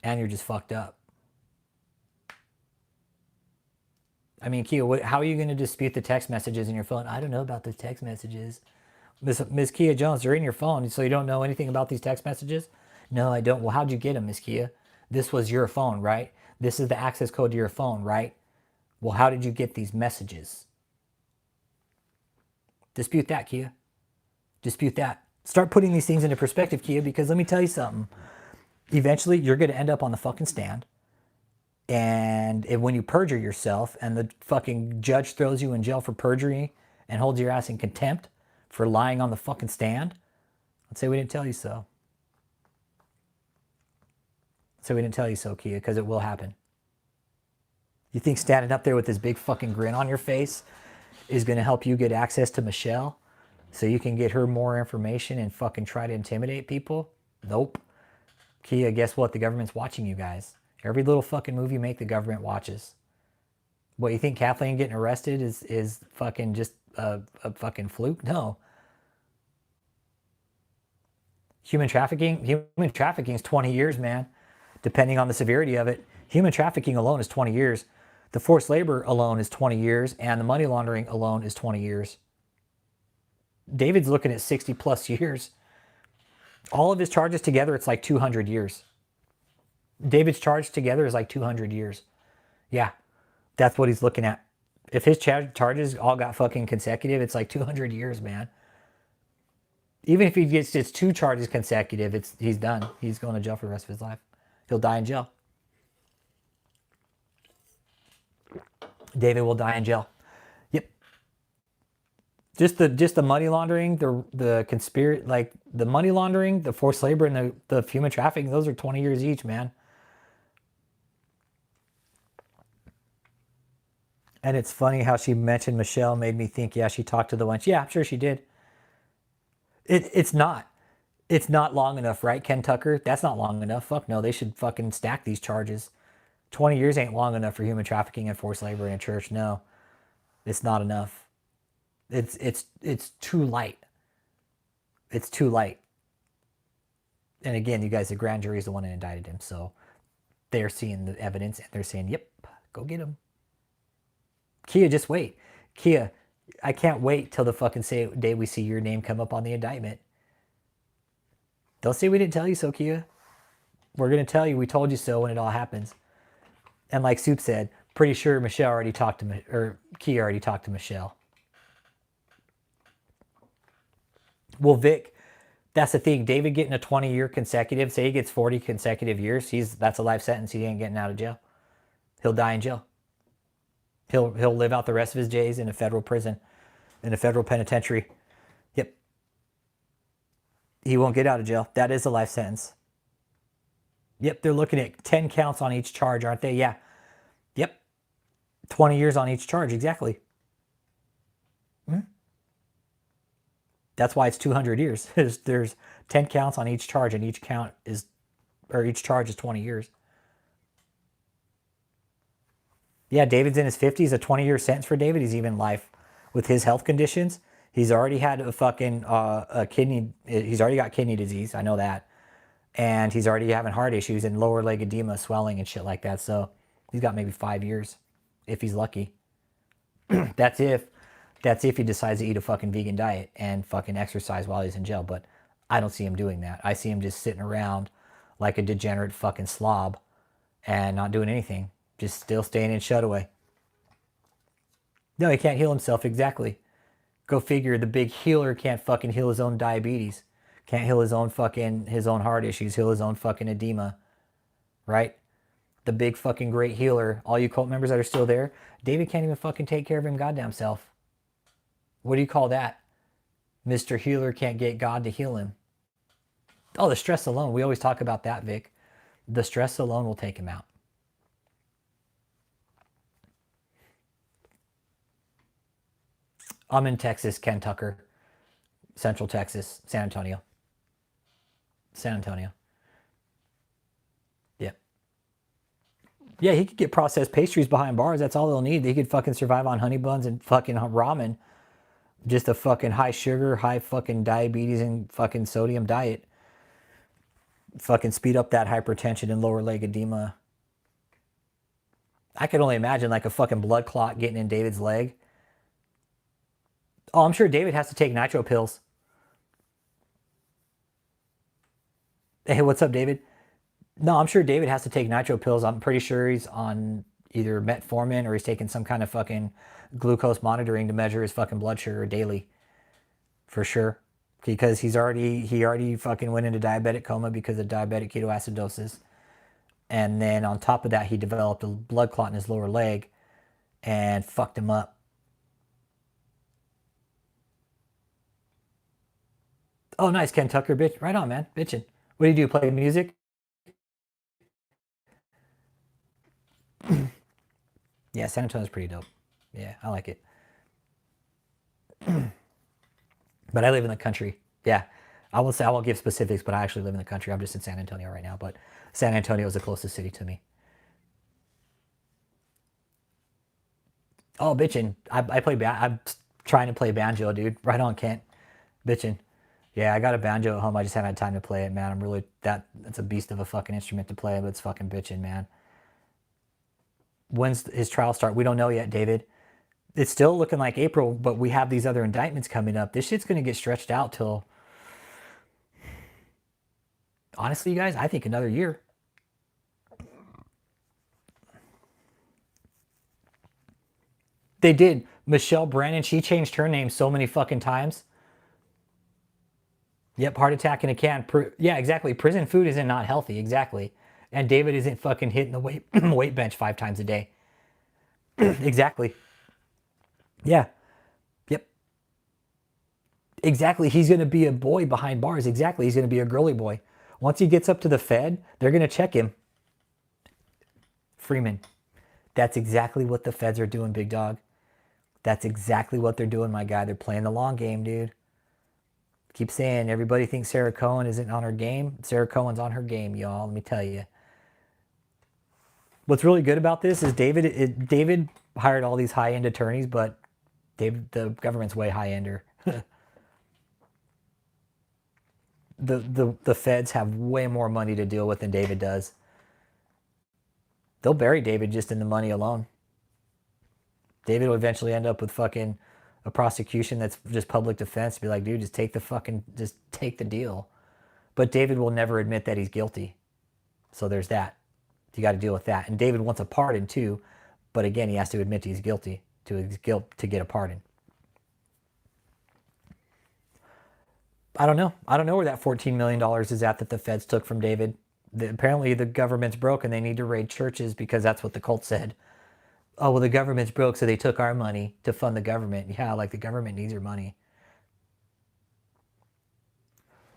And you're just fucked up. I mean, Kia, how are you going to dispute the text messages in your phone? I don't know about the text messages. Miss Kia Jones, they're in your phone, so you don't know anything about these text messages? No, I don't. Well, how'd you get them, Miss Kia? This was your phone, right? This is the access code to your phone, right? Well, how did you get these messages? Dispute that, Kia. Dispute that. Start putting these things into perspective, Kia, because let me tell you something. Eventually, you're going to end up on the fucking stand. And when you perjure yourself and the fucking judge throws you in jail for perjury and holds your ass in contempt for lying on the fucking stand, let's say we didn't tell you so. So we didn't tell you so, Kia, because it will happen. You think standing up there with this big fucking grin on your face is going to help you get access to Michelle so you can get her more information and fucking try to intimidate people? Nope. Kia, guess what? The government's watching you guys. Every little fucking move you make, the government watches. What, you think Kathleen getting arrested is fucking just a fucking fluke? No. Human trafficking is 20 years, man. Depending on the severity of it. Human trafficking alone is 20 years. The forced labor alone is 20 years. And the money laundering alone is 20 years. David's looking at 60 plus years. All of his charges together, it's like 200 years. David's charge together is like 200 years. Yeah, that's what he's looking at. If his charges all got fucking consecutive, it's like 200 years, man. Even if he gets just 2 charges consecutive, he's done. He's going to jail for the rest of his life. He'll die in jail. David will die in jail. Yep. Just the money laundering, the conspiracy, like the money laundering, the forced labor, and the human trafficking, those are 20 years each, man. And it's funny how she mentioned Michelle made me think, yeah, she talked to the wench. Yeah, I'm sure she did. It's not. It's not long enough, right, Ken Tucker? That's not long enough. Fuck no, they should fucking stack these charges. 20 years ain't long enough for human trafficking and forced labor in a church. No, it's not enough. It's too light. It's too light. And again, you guys, the grand jury is the one that indicted him. So they're seeing the evidence and they're saying, yep, go get him. Kia, just wait. Kia, I can't wait till the fucking day we see your name come up on the indictment. Don't say we didn't tell you so, Kia. We're going to tell you we told you so when it all happens. And like Soup said, pretty sure Michelle already talked to, or Kia already talked to Michelle. Well, Vic, that's the thing. David getting a 20-year consecutive, say he gets 40 consecutive years, that's a life sentence. He ain't getting out of jail. He'll die in jail. He'll live out the rest of his days in a federal prison, in a federal penitentiary. Yep. He won't get out of jail. That is a life sentence. Yep, they're looking at 10 counts on each charge, aren't they? Yeah. Yep. 20 years on each charge, exactly. That's why it's 200 years. There's 10 counts on each charge, and each charge is 20 years. Yeah, David's in his 50s. A 20-year sentence for David. He's even life with his health conditions. He's already had a fucking kidney. He's already got kidney disease. I know that. And he's already having heart issues and lower leg edema, swelling and shit like that. So he's got maybe 5 years if he's lucky. That's if he decides to eat a fucking vegan diet and fucking exercise while he's in jail. But I don't see him doing that. I see him just sitting around like a degenerate fucking slob and not doing anything. Just still staying in shut away. No, he can't heal himself, exactly. Go figure, the big healer can't fucking heal his own diabetes. Can't heal his own heart issues, heal his own fucking edema. Right? The big fucking great healer, all you cult members that are still there, David can't even fucking take care of him goddamn self. What do you call that? Mr. Healer can't get God to heal him. Oh, the stress alone. We always talk about that, Vic. The stress alone will take him out. I'm in Texas, Ken Tucker. Central Texas, San Antonio. San Antonio. Yep. Yeah, he could get processed pastries behind bars. That's all they'll need. He could fucking survive on honey buns and fucking ramen. Just a fucking high sugar, high fucking diabetes and fucking sodium diet. Fucking speed up that hypertension and lower leg edema. I could only imagine like a fucking blood clot getting in David's leg. Oh, I'm sure David has to take nitro pills. Hey, what's up, David? No, I'm sure David has to take nitro pills. I'm pretty sure he's on either metformin or he's taking some kind of fucking glucose monitoring to measure his fucking blood sugar daily. For sure. Because he already fucking went into diabetic coma because of diabetic ketoacidosis. And then on top of that, he developed a blood clot in his lower leg and fucked him up. Oh, nice, Ken Tucker, bitch. Right on, man. Bitchin'. What do you do? Play music? Yeah, San Antonio's pretty dope. Yeah, I like it. But I live in the country. Yeah, I won't give specifics, but I actually live in the country. I'm just in San Antonio right now, but San Antonio is the closest city to me. Oh, bitchin'. I'm trying to play banjo, dude. Right on, Kent. Bitchin'. Yeah, I got a banjo at home. I just haven't had time to play it, man. I'm really, that's a beast of a fucking instrument to play, but it's fucking bitchin', man. When's his trial start? We don't know yet, David. It's still looking like April, but we have these other indictments coming up. This shit's going to get stretched out till, honestly, you guys, I think another year. They did. Michelle Brennan, she changed her name so many fucking times. Yep, heart attack in a can. Yeah, exactly. Prison food isn't not healthy, exactly. And David isn't fucking hitting the weight bench 5 times a day. Exactly. Yeah. Yep. Exactly. He's going to be a boy behind bars. Exactly. He's going to be a girly boy. Once he gets up to the Fed, they're going to check him. Freeman. That's exactly what the feds are doing, big dog. That's exactly what they're doing, my guy. They're playing the long game, dude. Keep saying everybody thinks Sarah Cohen isn't on her game. Sarah Cohen's on her game, y'all. Let me tell you. What's really good about this is David hired all these high-end attorneys, but the government's way high-ender. the feds have way more money to deal with than David does. They'll bury David just in the money alone. David will eventually end up with fucking a prosecution that's just public defense. Be like, dude, just take the deal. But David will never admit that he's guilty. So there's that. You got to deal with that. And David wants a pardon too, but again, he has to admit he's guilty to his guilt to get a pardon. I don't know. I don't know where that $14 million is at that the feds took from David. Apparently the government's broke and they need to raid churches because that's what the cult said. Oh, well, the government's broke, so they took our money to fund the government. Yeah, like the government needs your money.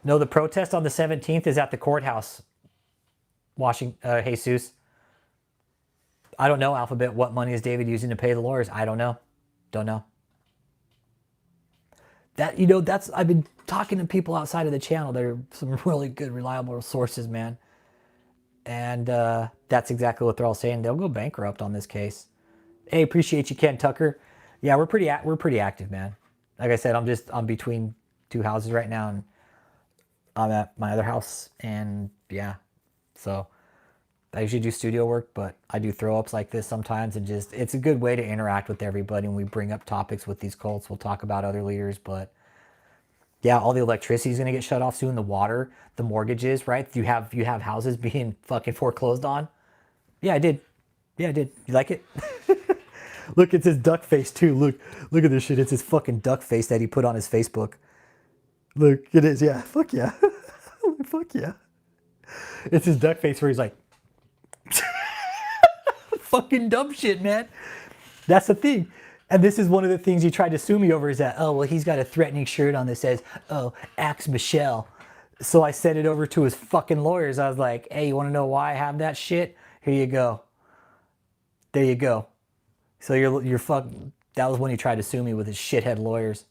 No, the protest on the 17th is at the courthouse. Jesus. I don't know, Alphabet. What money is David using to pay the lawyers? I don't know. Don't know. I've been talking to people outside of the channel. There are some really good, reliable sources, man. And that's exactly what they're all saying. They'll go bankrupt on this case. Hey, appreciate you, Ken Tucker. Yeah, we're pretty active, man. Like I said, I'm between 2 houses right now, and I'm at my other house, and yeah, so I usually do studio work, but I do throw ups like this sometimes, and it's a good way to interact with everybody. And we bring up topics with these cults. We'll talk about other leaders, but yeah, all the electricity is gonna get shut off soon. The water, the mortgages, right? You have houses being fucking foreclosed on. Yeah, I did. Yeah, I did. You like it? Look, it's his duck face too. Look at this shit. It's his fucking duck face that he put on his Facebook. Look, it is. Yeah, fuck yeah. Fuck yeah. It's his duck face where he's like, fucking dumb shit, man. That's the thing. And this is one of the things he tried to sue me over is that, oh, well, he's got a threatening shirt on that says, oh, axe Michelle. So I sent it over to his fucking lawyers. I was like, hey, you want to know why I have that shit? Here you go. There you go. So you're fucking, that was when he tried to sue me with his shithead lawyers.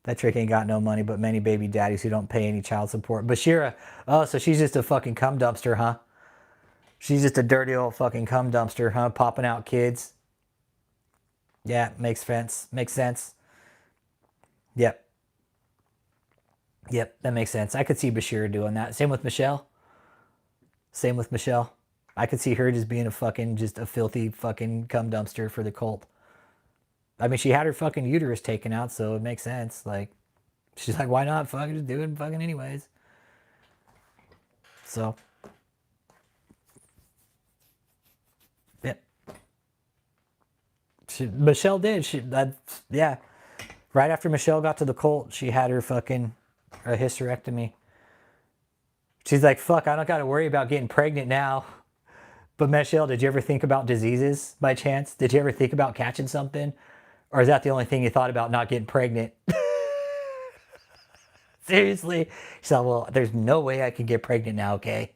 That trick ain't got no money, but many baby daddies who don't pay any child support. Bashira, oh, so she's just a fucking cum dumpster, huh? She's just a dirty old fucking cum dumpster, huh? Popping out kids. Yeah, makes sense. Makes sense. Yep. Yep, that makes sense. I could see Bashir doing that. Same with Michelle. Same with Michelle. I could see her just being just a filthy fucking cum dumpster for the cult. I mean, she had her fucking uterus taken out, so it makes sense. Like, she's like, why not? Fucking just do it fucking anyways. So, yep. Michelle did. Yeah. Right after Michelle got to the cult, she had her fucking a hysterectomy. She's like, fuck, I don't got to worry about getting pregnant now. But Michelle, did you ever think about diseases by chance? Did you ever think about catching something? Or is that the only thing you thought about, not getting pregnant? Seriously? She's like, well, there's no way I can get pregnant now, okay?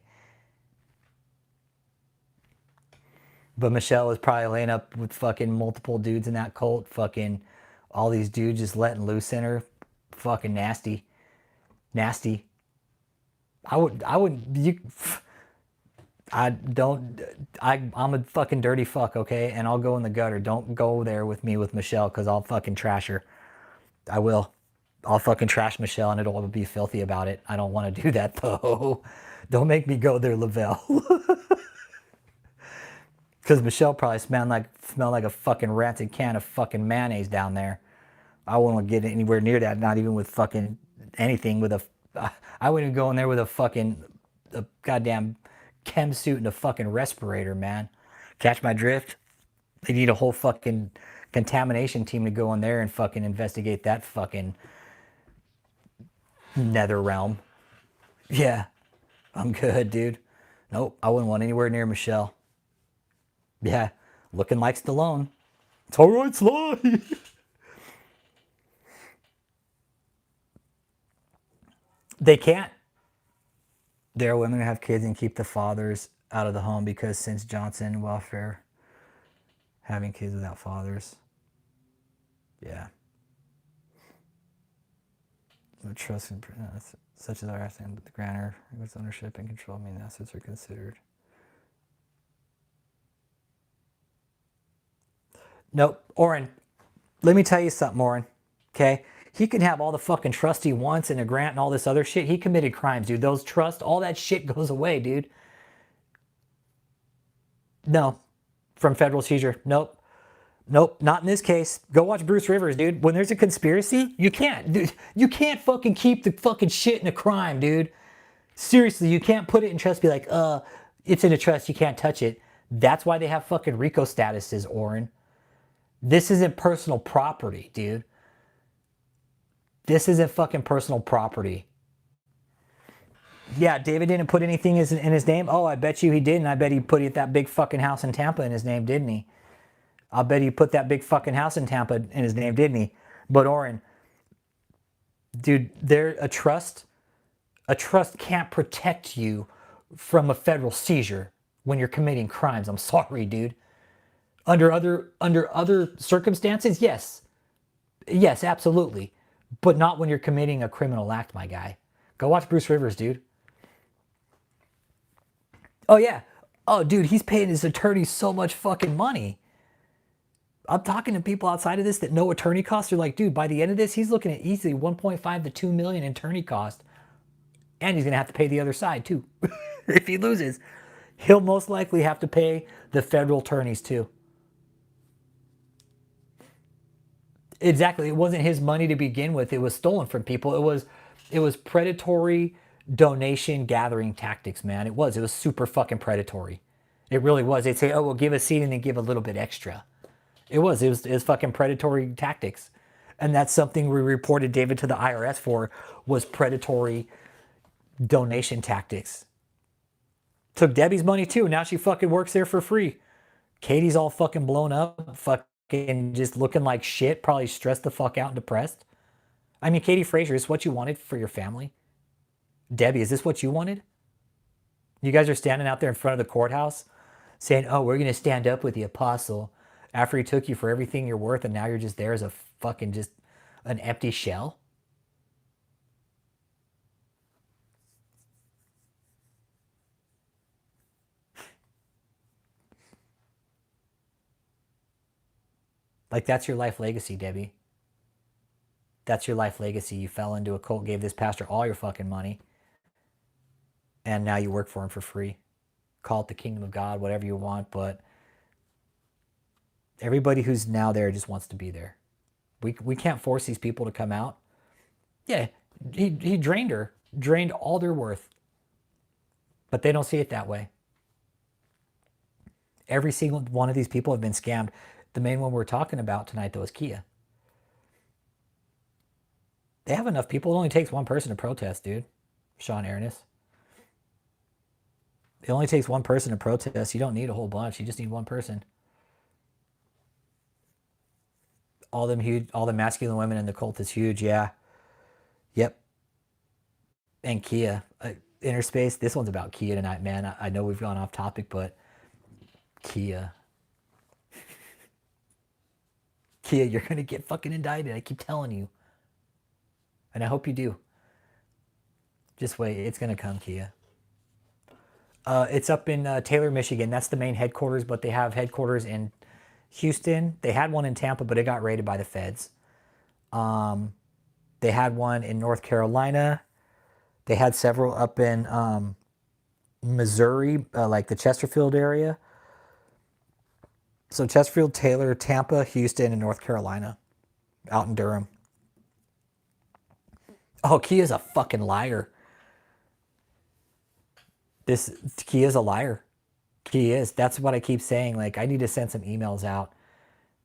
But Michelle was probably laying up with fucking multiple dudes in that cult. Fucking all these dudes just letting loose in her. Fucking nasty. Nasty. I'm a fucking dirty fuck, okay? And I'll go in the gutter. Don't go there with me with Michelle, because I'll fucking trash her. I will. I'll fucking trash Michelle and it'll be filthy about it. I don't want to do that though. Don't make me go there, Lavelle. Because Michelle probably smelled like a fucking rancid can of fucking mayonnaise down there. I wouldn't get anywhere near that, not even with fucking anything with I wouldn't go in there with a goddamn chem suit and a fucking respirator, man. Catch my drift? They need a whole fucking contamination team to go in there and fucking investigate that fucking nether realm. Yeah, I'm good, dude. Nope, I wouldn't want anywhere near Michelle. Yeah, looking like Stallone. It's all right, Sly. They can't. There are women who have kids and keep the fathers out of the home because since Johnson welfare, having kids without fathers. Yeah. The trust and such as our asset, but the grantor, whose ownership and control mean assets are considered. Nope. Oren, let me tell you something, Oren. Okay? He can have all the fucking trust he wants and a grant and all this other shit. He committed crimes, dude. Those trust, all that shit goes away, dude. No. From federal seizure. Nope. Nope, not in this case. Go watch Bruce Rivers, dude. When there's a conspiracy, you can't. Dude, you can't fucking keep the fucking shit in a crime, dude. Seriously, you can't put it in trust, be like, it's in a trust, you can't touch it. That's why they have fucking RICO statuses, Oren. This isn't personal property, dude. This isn't fucking personal property. Yeah, David didn't put anything in his name. Oh, I bet you he didn't. I bet he put that big fucking house in Tampa in his name, didn't he? I'll bet he put that big fucking house in Tampa in his name, didn't he? But Oren, dude, a trust can't protect you from a federal seizure when you're committing crimes. I'm sorry, dude. Under other circumstances, yes. Yes, absolutely. But not when you're committing a criminal act, my guy. Go watch Bruce Rivers, dude. Oh, yeah. Oh, dude, he's paying his attorney so much fucking money. I'm talking to people outside of this that know attorney costs. They're like, dude, by the end of this, he's looking at easily 1.5 to 2 million in attorney cost. And he's going to have to pay the other side, too. If he loses, he'll most likely have to pay the federal attorneys, too. Exactly. It wasn't his money to begin with. It was stolen from people. It was predatory donation gathering tactics, man. It was super fucking predatory. It really was. They'd say, "Oh, we'll give a seat and then give a little bit extra." It was fucking predatory tactics, and that's something we reported David to the IRS for, was predatory donation tactics. Took Debbie's money too. Now she fucking works there for free. Katie's all fucking blown up, fucking just looking like shit, probably stressed the fuck out and depressed. I mean, Katie Frazier, is this what you wanted for your family? Debbie, is this what you wanted? You guys are standing out there in front of the courthouse saying, "Oh, we're going to stand up with the apostle," after he took you for everything you're worth, and now you're just there as a fucking just an empty shell? Like, that's your life legacy, Debbie. That's your life legacy. You fell into a cult, gave this pastor all your fucking money, and now you work for him for free. Call it the kingdom of God, whatever you want, but everybody who's now there just wants to be there. We can't force these people to come out. Yeah, he drained her, drained all their worth, but they don't see it that way. Every single one of these people have been scammed. The main one we're talking about tonight, though, is Kia. They have enough people. It only takes one person to protest, dude. Sean Aronis. It only takes one person to protest. You don't need a whole bunch. You just need one person. All them huge, all the masculine women in the cult is huge. Yeah. Yep. And Kia, Inner Space. This one's about Kia tonight, man. I know we've gone off topic, but Kia. Kia, you're gonna get fucking indicted. I keep telling you, and I hope you do. Just wait. It's gonna come, Kia. It's up in Taylor, Michigan. That's the main headquarters, but they have headquarters in Houston. They had one in Tampa, but it got raided by the feds. They had one in North Carolina. They had several up in Missouri, like the Chesterfield area. So Chesterfield, Taylor, Tampa, Houston, and North Carolina, out in Durham. Oh, Kia's a fucking liar. This Kia's a liar. He is. That's what I keep saying. Like, I need to send some emails out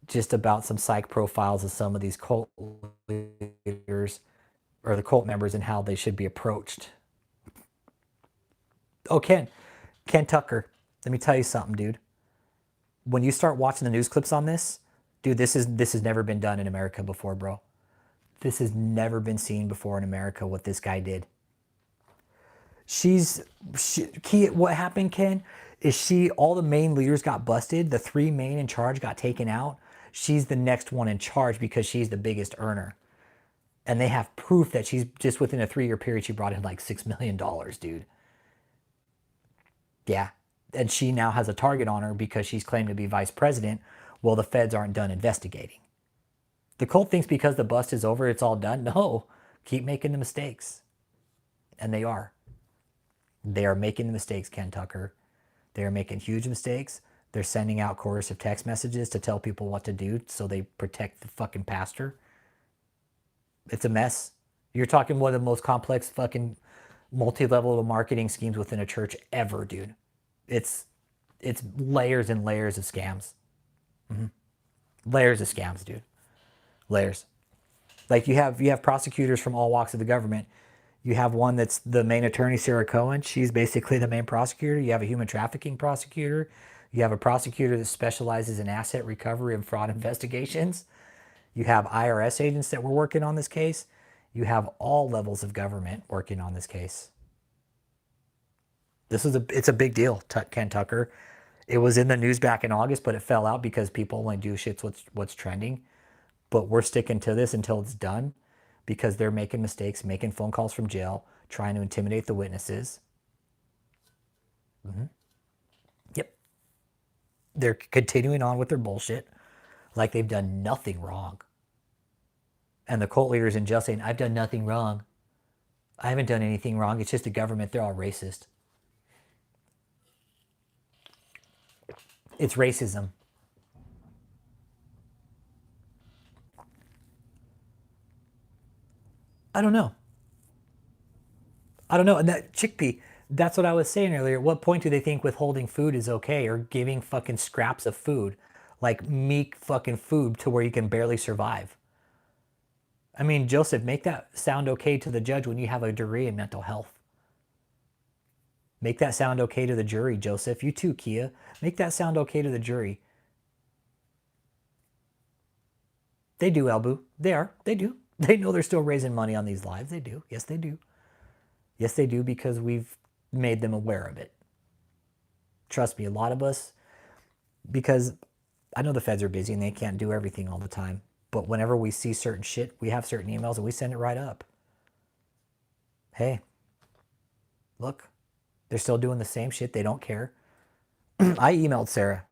just about some psych profiles of some of these cult leaders or the cult members and how they should be approached. Oh, Ken Tucker, let me tell you something, dude. When you start watching the news clips on this, dude, this has never been done in America before, bro. This has never been seen before in America, what this guy did. What happened, Ken, is all the main leaders got busted. The three main in charge got taken out. She's the next one in charge because she's the biggest earner. And they have proof that she's just within a 3-year period, she brought in like $6 million, dude. Yeah. And she now has a target on her because she's claimed to be vice president. Well, the feds aren't done investigating. The cult thinks because the bust is over, it's all done. No, keep making the mistakes. And they are. They are making the mistakes, Ken Tucker. They are making huge mistakes. They're sending out coercive text messages to tell people what to do so they protect the fucking pastor. It's a mess. You're talking one of the most complex fucking multi-level marketing schemes within a church ever, dude. It's layers and layers of scams. Layers of scams, dude. Layers. Like you have prosecutors from all walks of the government. You have one that's the main attorney, Sarah Cohen. She's basically the main prosecutor. You have a human trafficking prosecutor. You have a prosecutor that specializes in asset recovery and fraud investigations. You have IRS agents that were working on this case. You have all levels of government working on this case. It's a big deal, Ken Tucker. It was in the news back in August, but it fell out because people only do shit's what's trending. But we're sticking to this until it's done because they're making mistakes, making phone calls from jail, trying to intimidate the witnesses. Yep. They're continuing on with their bullshit like they've done nothing wrong. And the cult leaders in jail saying, "I've done nothing wrong. I haven't done anything wrong. It's just the government. They're all racist." It's racism. I don't know. And that chickpea, That's what I was saying earlier. At what point do they think withholding food is okay, or giving fucking scraps of food, like meek fucking food to where you can barely survive? I mean, Joseph, make that sound okay to the judge when you have a degree in mental health. Make that sound okay to the jury, Joseph. You too, Kia. Make that sound okay to the jury. They do, Elbu. They are. They do. They know they're still raising money on these lives. They do. Yes, they do. Yes, they do, because we've made them aware of it. Trust me, a lot of us, because I know the feds are busy and they can't do everything all the time. But whenever we see certain shit, we have certain emails and we send it right up. Hey, look, they're still doing the same shit. They don't care. I emailed Sarah.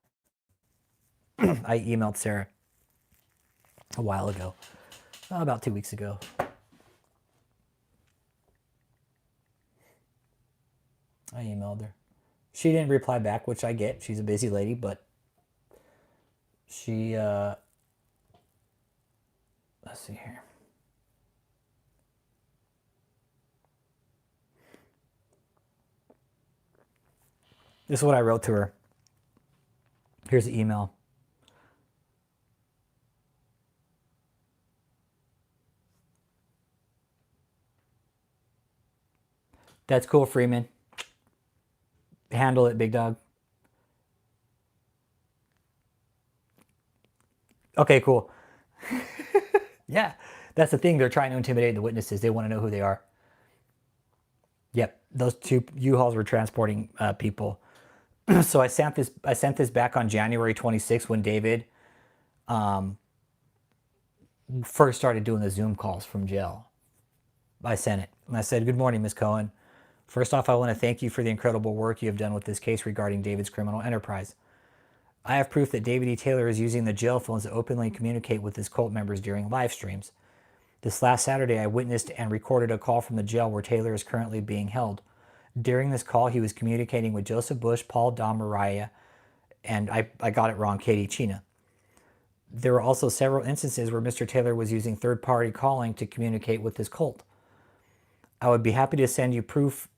I emailed Sarah a while ago, about 2 weeks ago. I emailed her. She didn't reply back, which I get. She's a busy lady, but she, let's see here. This is what I wrote to her. Here's the email. That's cool, Freeman. Handle it, big dog. Okay, cool. Yeah, that's the thing. They're trying to intimidate the witnesses. They want to know who they are. Yep, those two U-Hauls were transporting people. So I sent this back on January 26th when David first started doing the Zoom calls from jail. I sent it. And I said, "Good morning, Ms. Cohen. First off, I want to thank you for the incredible work you have done with this case regarding David's criminal enterprise. I have proof that David E. Taylor is using the jail phones to openly communicate with his cult members during live streams. This last Saturday, I witnessed and recorded a call from the jail where Taylor is currently being held. During this call, he was communicating with Joseph Bush, Paul Don Mariah, and I got it wrong, Katie Chena. There were also several instances where Mr. Taylor was using third-party calling to communicate with his cult. I would be happy to send you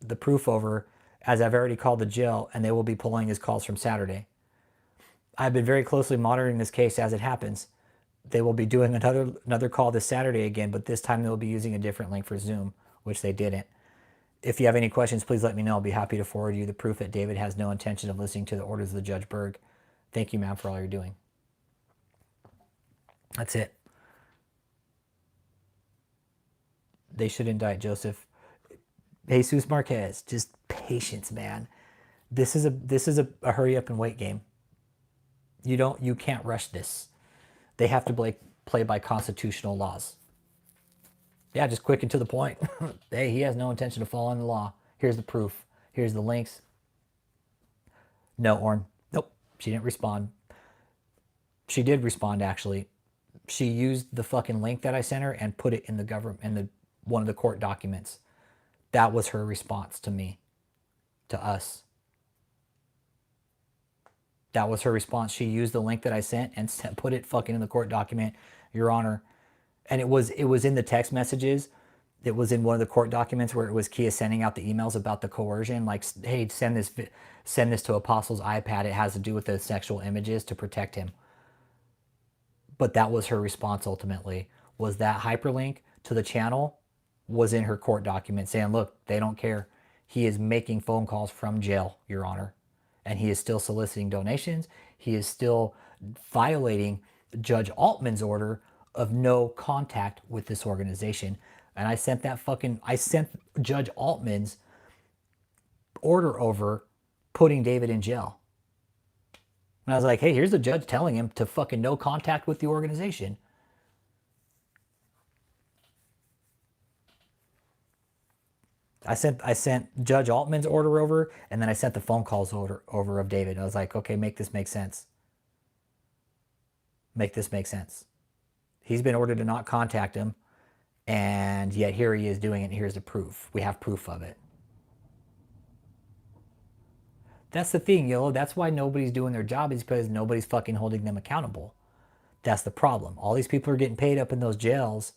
the proof over, as I've already called the jail and they will be pulling his calls from Saturday. I've been very closely monitoring this case as it happens. They will be doing another call this Saturday again, but this time they'll be using a different link for Zoom, which they didn't. If you have any questions, please let me know. I'll be happy to forward you the proof that David has no intention of listening to the orders of the Judge Berg. Thank you, ma'am, for all you're doing." That's it. They should indict Joseph. Jesus Marquez, just patience, man. This is a hurry up and wait game. You can't rush this. They have to play by constitutional laws. Yeah, just quick and to the point. Hey, he has no intention of following the law. Here's the proof. Here's the links. No, Orn. Nope. She didn't respond. She did respond, actually. She used the fucking link that I sent her and put it in one of the court documents. That was her response to me, to us. That was her response. She used the link that I sent and put it fucking in the court document, Your Honor. And it was in the text messages. It was in one of the court documents where it was Kia sending out the emails about the coercion, like, hey, send this to Apostle's iPad. It has to do with the sexual images to protect him. But that was her response ultimately, was that hyperlink to the channel was in her court document saying, look, they don't care. He is making phone calls from jail, Your Honor. And he is still soliciting donations. He is still violating Judge Altman's order of no contact with this organization. And I sent Judge Altman's order over putting David in jail. And I was like, hey, here's the judge telling him to fucking no contact with the organization. I sent Judge Altman's order over, and then I sent the phone calls over of David. I was like, okay, make this make sense. Make this make sense. He's been ordered to not contact him, and yet here he is doing it, and here's the proof. We have proof of it. That's the thing, yo. That's why nobody's doing their job, is because nobody's fucking holding them accountable. That's the problem. All these people are getting paid up in those jails.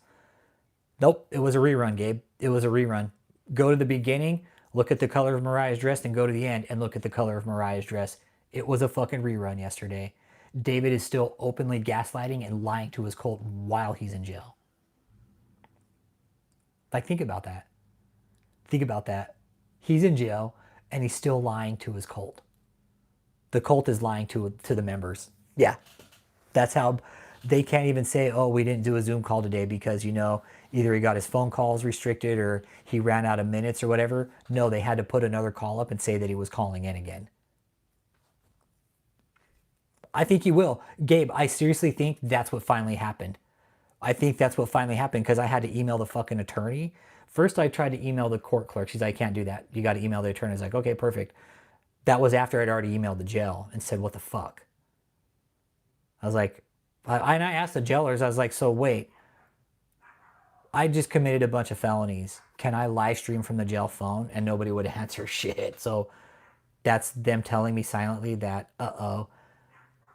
Nope, it was a rerun, Gabe. It was a rerun. Go to the beginning, Look at the color of Mariah's dress and go to the end and look at the color of Mariah's dress. It was a fucking rerun yesterday. David is still openly gaslighting and lying to his cult while he's in jail. Like, think about that. Think about that. He's in jail and he's still lying to his cult. The cult is lying to the members. Yeah. That's how they can't even say, oh, we didn't do a Zoom call today because, you know, either he got his phone calls restricted or he ran out of minutes or whatever. No, they had to put another call up and say that he was calling in again. I think he will. Gabe, I seriously think that's what finally happened. I think that's what finally happened because I had to email the fucking attorney. First, I tried to email the court clerk. She's like, I can't do that. You got to email the attorney. I was like, okay, perfect. That was after I'd already emailed the jail and said, what the fuck? I was like, and I asked the jailers, I was like, so wait, I just committed a bunch of felonies. Can I live stream from the jail phone? And nobody would answer shit. So that's them telling me silently that, uh-oh,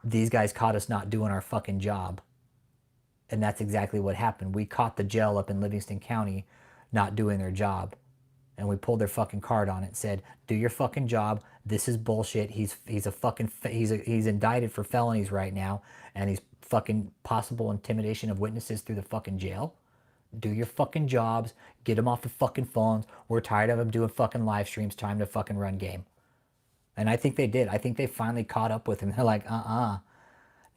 these guys caught us not doing our fucking job. And that's exactly what happened. We caught the jail up in Livingston County not doing their job. And we pulled their fucking card on it and said, do your fucking job. This is bullshit. He's indicted for felonies right now. And he's fucking possible intimidation of witnesses through the fucking jail. Do your fucking jobs. Get them off the fucking phones. We're tired of them doing fucking live streams. Time to fucking run game. And I think they did. I think they finally caught up with him. They're like,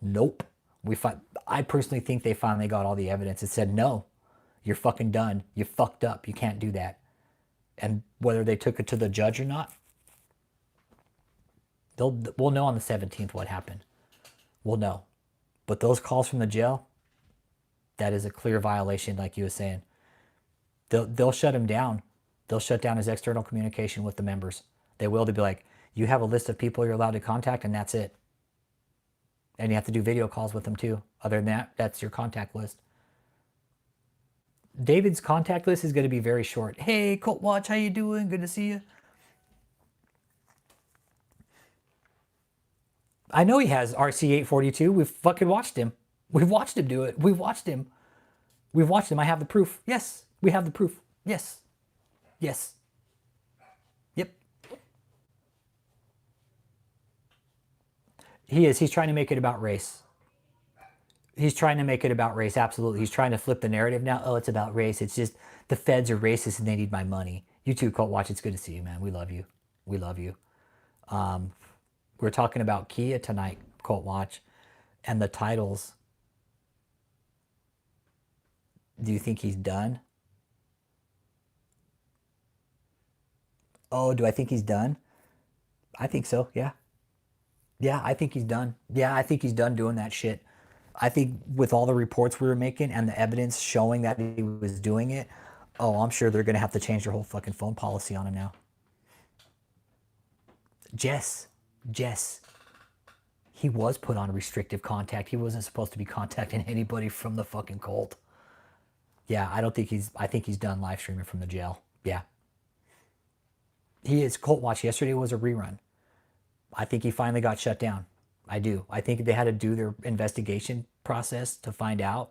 nope. I personally think they finally got all the evidence. It said, no, you're fucking done. You fucked up. You can't do that. And whether they took it to the judge or not, we'll know on the 17th what happened. We'll know. But those calls from the jail, that is a clear violation, like you were saying. They'll shut him down. They'll shut down his external communication with the members. They will. They'll be like, you have a list of people you're allowed to contact, and that's it. And you have to do video calls with them too. Other than that, that's your contact list. David's contact list is going to be very short. Hey, Cult Watch, how you doing? Good to see you. I know he has RC842. We've fucking watched him. We've watched him do it. We've watched him. We've watched him. I have the proof. Yes, we have the proof. Yes. Yes. Yep. He is. He's trying to make it about race. He's trying to make it about race. Absolutely. He's trying to flip the narrative now. Oh, it's about race. It's just the feds are racist and they need my money. You too, Cult Watch. It's good to see you, man. We love you. We love you. We're talking about Kia tonight, Cult Watch, and the titles. Do you think he's done? Oh, do I think he's done? I think so, yeah. Yeah, I think he's done. Yeah, I think he's done doing that shit. I think with all the reports we were making and the evidence showing that he was doing it, oh, I'm sure they're going to have to change their whole fucking phone policy on him now. Jess, he was put on restrictive contact. He wasn't supposed to be contacting anybody from the fucking cult. Yeah, I think he's done live streaming from the jail. Yeah. He is. Cult Watch yesterday was a rerun. I think he finally got shut down. I do. I think they had to do their investigation process to find out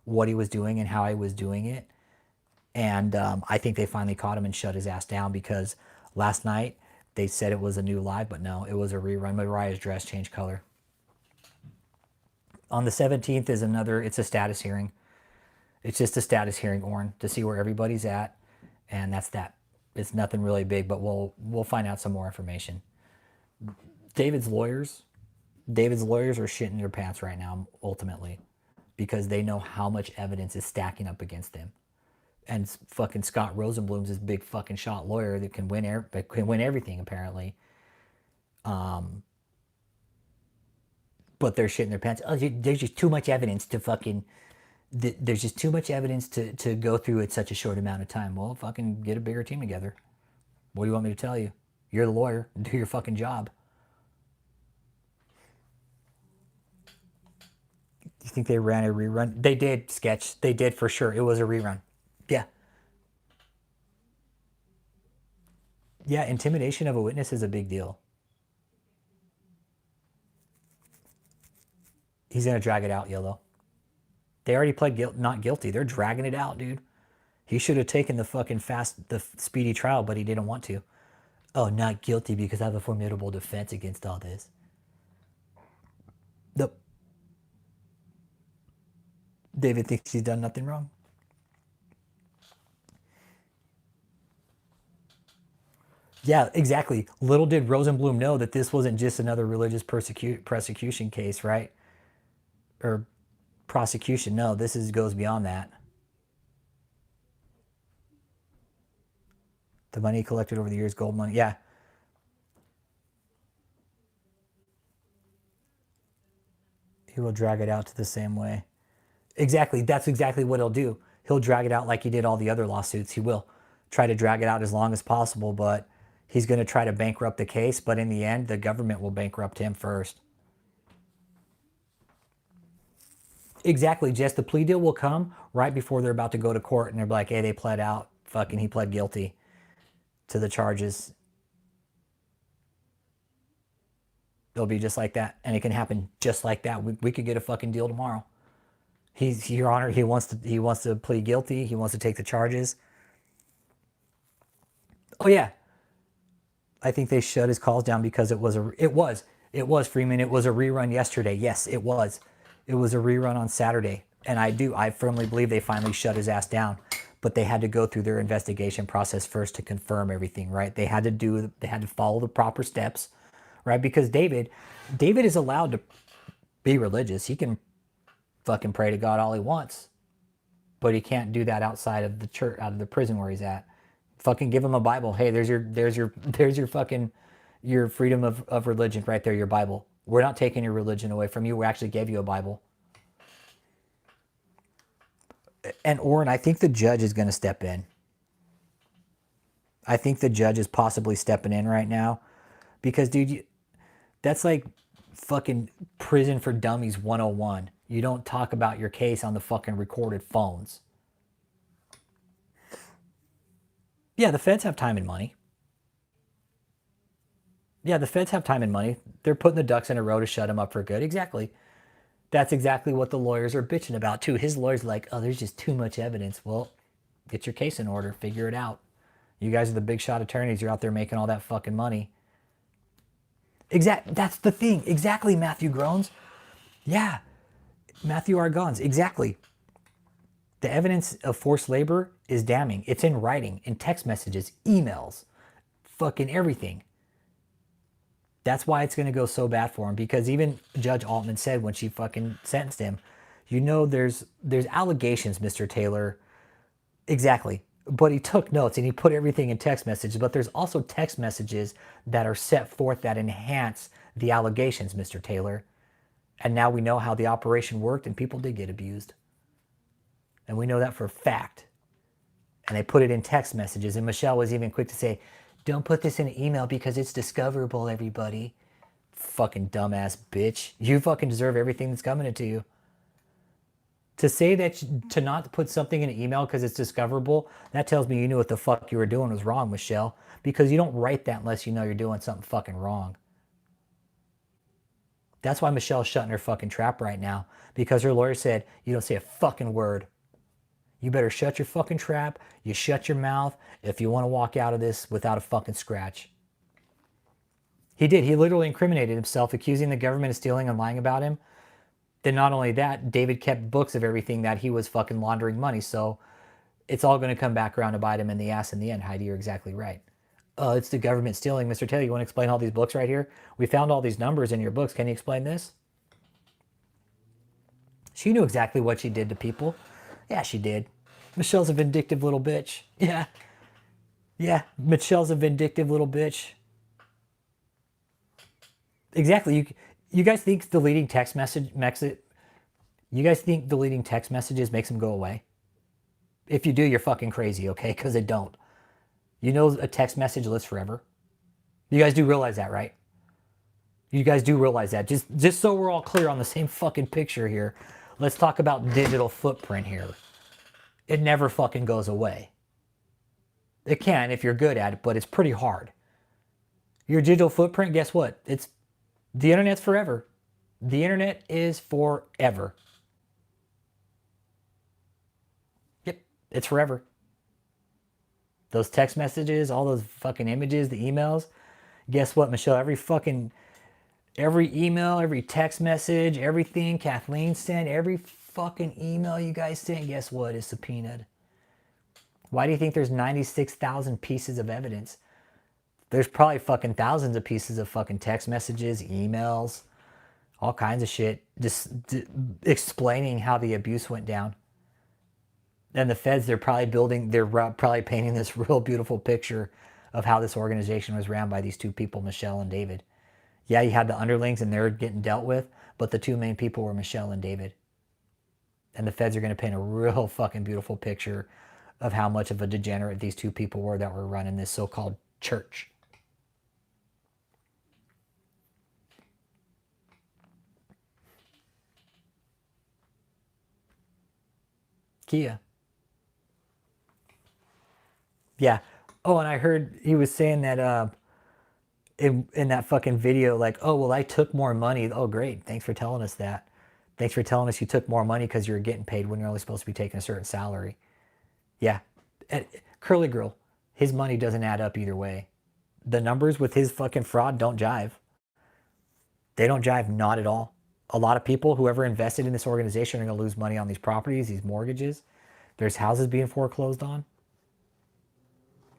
what he was doing and how he was doing it. And I think they finally caught him and shut his ass down because last night they said it was a new live, but no, it was a rerun. Mariah's dress changed color. On the 17th is it's a status hearing. It's just a status hearing, Orrin, to see where everybody's at. And that's that. It's nothing really big, but we'll find out some more information. David's lawyers are shitting their pants right now, ultimately, because they know how much evidence is stacking up against them. And fucking Scott Rosenblum's this big fucking shot lawyer that can win everything, apparently. But they're shitting their pants. Oh, there's just too much evidence to fucking... There's just too much evidence to go through at such a short amount of time. Well, fucking get a bigger team together. What do you want me to tell you? You're the lawyer. Do your fucking job. You think they ran a rerun? They did, Sketch. They did for sure. It was a rerun. Yeah. Yeah, intimidation of a witness is a big deal. He's going to drag it out, Yellow. They already pled not guilty. They're dragging it out, dude. He should have taken the fucking the speedy trial, but he didn't want to. Oh, not guilty because I have a formidable defense against all this. Nope. David thinks he's done nothing wrong. Yeah, exactly. Little did Rosenblum know that this wasn't just another religious persecution case, right? Or prosecution. No, goes beyond that. The money collected over the years, gold money. Yeah, he will drag it out to the same way. Exactly. That's exactly what he'll do. He'll drag it out like he did all the other lawsuits. He will try to drag it out as long as possible, but he's going to try to bankrupt the case. But in the end, the government will bankrupt him first. Exactly. Just the plea deal will come right before they're about to go to court, and they're like, "Hey, they pled out. Fucking, he pled guilty to the charges." It'll be just like that, and it can happen just like that. We could get a fucking deal tomorrow. He's Your Honor. He wants to plead guilty. He wants to take the charges. Oh yeah, I think they shut his calls down because it was Freeman. It was a rerun yesterday. Yes, it was. It was a rerun on Saturday, and I firmly believe they finally shut his ass down. But they had to go through their investigation process first to confirm everything, right? They had to follow the proper steps, right? Because David is allowed to be religious. He can fucking pray to God all he wants, but he can't do that outside of the church, out of the prison where he's at. Fucking give him a Bible. Hey, there's your fucking your freedom of religion right there, your Bible. We're not taking your religion away from you. We actually gave you a Bible. And Oren, I think the judge is going to step in. I think the judge is possibly stepping in right now because, dude, that's like fucking prison for dummies 101. You don't talk about your case on the fucking recorded phones. Yeah, the feds have time and money. Yeah, the feds have time and money. They're putting the ducks in a row to shut him up for good. Exactly. That's exactly what the lawyers are bitching about too. His lawyers are like, oh, there's just too much evidence. Well, get your case in order. Figure it out. You guys are the big shot attorneys. You're out there making all that fucking money. That's the thing. Exactly, Matthew Groans. Yeah, Matthew Argons. Exactly. The evidence of forced labor is damning. It's in writing, in text messages, emails, fucking everything. That's why it's going to go so bad for him, because even Judge Altman said when she fucking sentenced him, there's allegations, Mr. Taylor. Exactly. But he took notes and he put everything in text messages, but there's also text messages that are set forth that enhance the allegations, Mr. Taylor. And now we know how the operation worked, and people did get abused. And we know that for a fact. And they put it in text messages. And Michelle was even quick to say, don't put this in an email because it's discoverable, everybody. Fucking dumbass bitch. You fucking deserve everything that's coming to you. To say that, to not put something in an email because it's discoverable, that tells me you knew what the fuck you were doing was wrong, Michelle. Because you don't write that unless you know you're doing something fucking wrong. That's why Michelle's shutting her fucking trap right now. Because her lawyer said, you don't say a fucking word. You better shut your fucking trap. You shut your mouth if you want to walk out of this without a fucking scratch. He did. He literally incriminated himself, accusing the government of stealing and lying about him. Then not only that, David kept books of everything that he was fucking laundering money. So it's all going to come back around to bite him in the ass in the end. Heidi, you're exactly right. It's the government stealing. Mr. Taylor, you want to explain all these books right here? We found all these numbers in your books. Can you explain this? She knew exactly what she did to people. Yeah, she did. Michelle's a vindictive little bitch. Yeah. Yeah, Michelle's a vindictive little bitch. Exactly. You guys think deleting text message makes it... You guys think deleting text messages makes them go away? If you do, you're fucking crazy, okay? Because they don't. You know a text message lives forever? You guys do realize that, right? You guys do realize that. Just so we're all clear on the same fucking picture here, let's talk about digital footprint here. It never fucking goes away. It can if you're good at it, but it's pretty hard. Your digital footprint, guess what? The internet's forever. The internet is forever. Yep, it's forever. Those text messages, all those fucking images, the emails. Guess what, Michelle? Every email, every text message, everything Kathleen sent, every fucking email you guys sent, guess what, is subpoenaed. Why do you think there's 96,000 pieces of evidence? There's probably fucking thousands of pieces of fucking text messages, emails, all kinds of shit, just explaining how the abuse went down. And the feds, they're probably painting this real beautiful picture of how this organization was ran by these two people, Michelle and David. Yeah, you had the underlings and they're getting dealt with, but the two main people were Michelle and David. And the feds are going to paint a real fucking beautiful picture of how much of a degenerate these two people were that were running this so-called church. Kia. Yeah. Oh, and I heard he was saying that in that fucking video, like, oh, well, I took more money. Oh, great. Thanks for telling us that. Thanks for telling us you took more money because you're getting paid when you're only supposed to be taking a certain salary. Yeah. And Curly Girl, his money doesn't add up either way. The numbers with his fucking fraud don't jive. They don't jive, not at all. A lot of people, whoever invested in this organization, are going to lose money on these properties, these mortgages. There's houses being foreclosed on.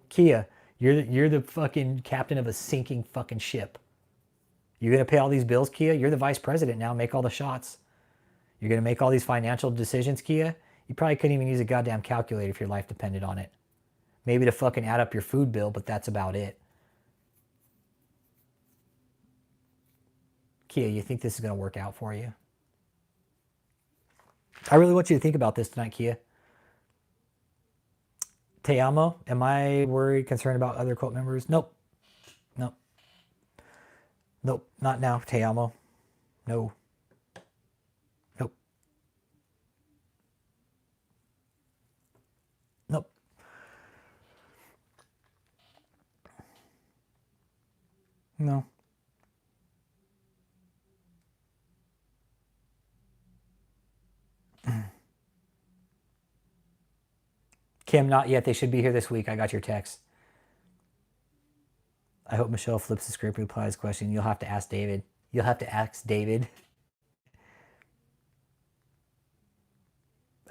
Kia, you're the fucking captain of a sinking fucking ship. You're going to pay all these bills, Kia? You're the vice president now. Make all the shots. You're going to make all these financial decisions, Kia? You probably couldn't even use a goddamn calculator if your life depended on it. Maybe to fucking add up your food bill, but that's about it. Kia, you think this is going to work out for you? I really want you to think about this tonight, Kia. Te amo, am I worried, concerned about other cult members? Nope. Nope. Nope, not now, Te amo. No. Nope. Nope. No. Kim, not yet. They should be here this week. I got your text. I hope Michelle flips the script, replies question. You'll have to ask David. You'll have to ask David.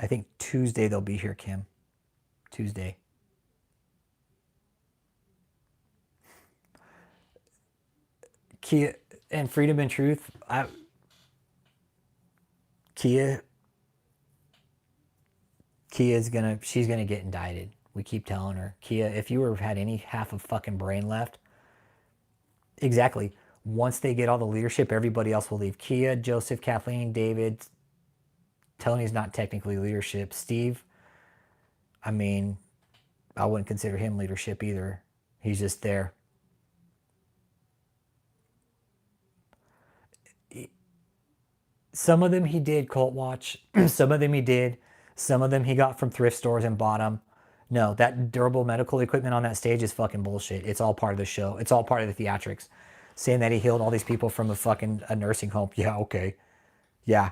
I think Tuesday they'll be here, Kim. Tuesday. Kia and Freedom and Truth. Kia's she's gonna get indicted. We keep telling her, Kia, if you had any half of fucking brain left, exactly. Once they get all the leadership, everybody else will leave. Kia, Joseph, Kathleen, David. Tony's not technically leadership. Steve, I mean, I wouldn't consider him leadership either. He's just there. Some of them he did cult watch. Some of them he did. Some of them he got from thrift stores and bought them. No, that durable medical equipment on that stage is fucking bullshit. It's all part of the show. It's all part of the theatrics. Saying that he healed all these people from a nursing home. Yeah, okay. Yeah.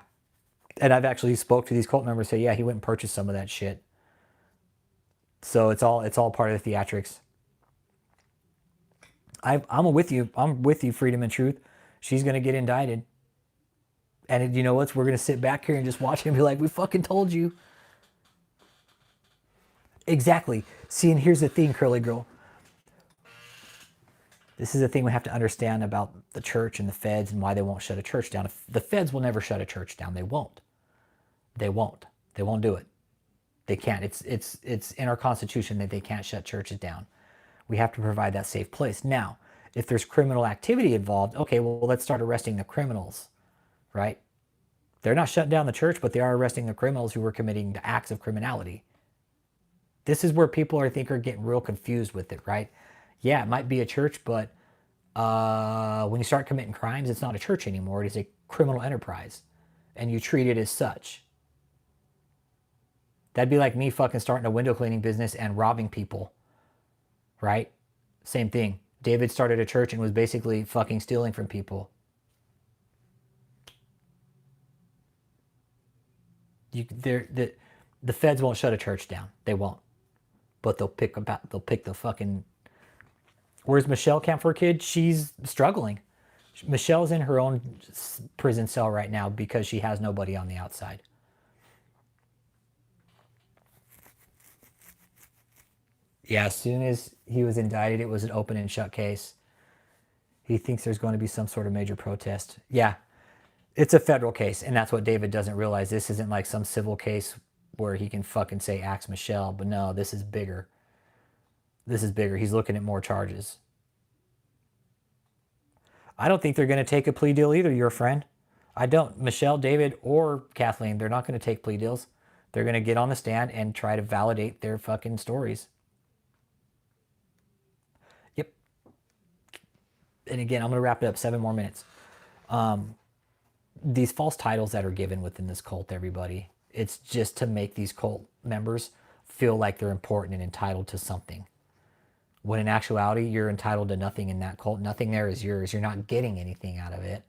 And I've actually spoke to these cult members, say, yeah, he went and purchased some of that shit. So it's all part of the theatrics. I'm with you. I'm with you, Freedom and Truth. She's gonna get indicted. And you know what? We're gonna sit back here and just watch him be like, we fucking told you. Exactly. See, and here's the thing, Curly Girl. This is the thing we have to understand about the church and the feds and why they won't shut a church down. The feds will never shut a church down. They won't. They won't. They won't do it. They can't. It's in our Constitution that they can't shut churches down. We have to provide that safe place. Now, if there's criminal activity involved, okay, well, let's start arresting the criminals, right? They're not shutting down the church, but they are arresting the criminals who were committing the acts of criminality. This is where people I think are getting real confused with it, right? Yeah, it might be a church, but when you start committing crimes, it's not a church anymore. It is a criminal enterprise, and you treat it as such. That'd be like me fucking starting a window cleaning business and robbing people, right? Same thing. David started a church and was basically fucking stealing from people. The feds won't shut a church down. They won't. but they'll pick the fucking. Whereas Michelle Camp for a Kid, she's struggling. Michelle's in her own prison cell right now because she has nobody on the outside. Yeah, as soon as he was indicted, it was an open and shut case. He thinks there's going to be some sort of major protest. Yeah, it's a federal case, and that's what David doesn't realize. This isn't like some civil case where he can fucking say axe Michelle, but no, this is bigger. This is bigger. He's looking at more charges. I don't think they're going to take a plea deal either, your friend. I don't. Michelle, David, or Kathleen, they're not going to take plea deals. They're going to get on the stand and try to validate their fucking stories. Yep. And again, I'm going to wrap it up 7 more minutes. These false titles that are given within this cult, everybody, it's just to make these cult members feel like they're important and entitled to something. When in actuality, you're entitled to nothing in that cult. Nothing there is yours. You're not getting anything out of it.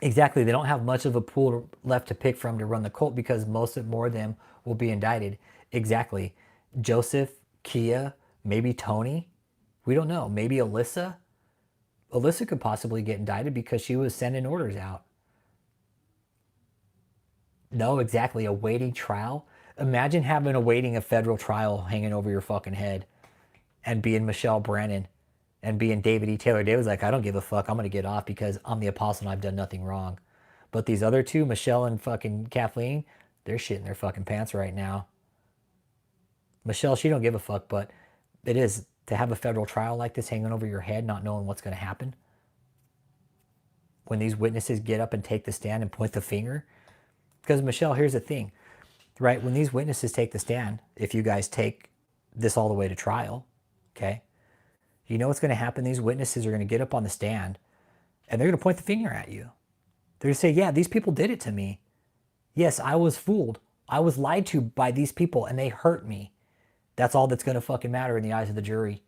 Exactly. They don't have much of a pool left to pick from to run the cult because more of them will be indicted. Exactly. Joseph, Kia, maybe Tony. We don't know. Maybe Alyssa. Alyssa could possibly get indicted because she was sending orders out. No, exactly. Awaiting trial. Imagine awaiting a federal trial hanging over your fucking head and being Michelle Brennan and being David E. Taylor. David's like, I don't give a fuck. I'm going to get off because I'm the apostle and I've done nothing wrong. But these other two, Michelle and fucking Kathleen, they're shitting their fucking pants right now. Michelle, she don't give a fuck, but it is to have a federal trial like this hanging over your head, not knowing what's going to happen. When these witnesses get up and take the stand and point the finger. Because Michelle, here's the thing, right? When these witnesses take the stand, if you guys take this all the way to trial, okay, you know what's going to happen? These witnesses are going to get up on the stand and they're going to point the finger at you. They're going to say, yeah, these people did it to me. Yes, I was fooled. I was lied to by these people and they hurt me. That's all that's going to fucking matter in the eyes of the jury.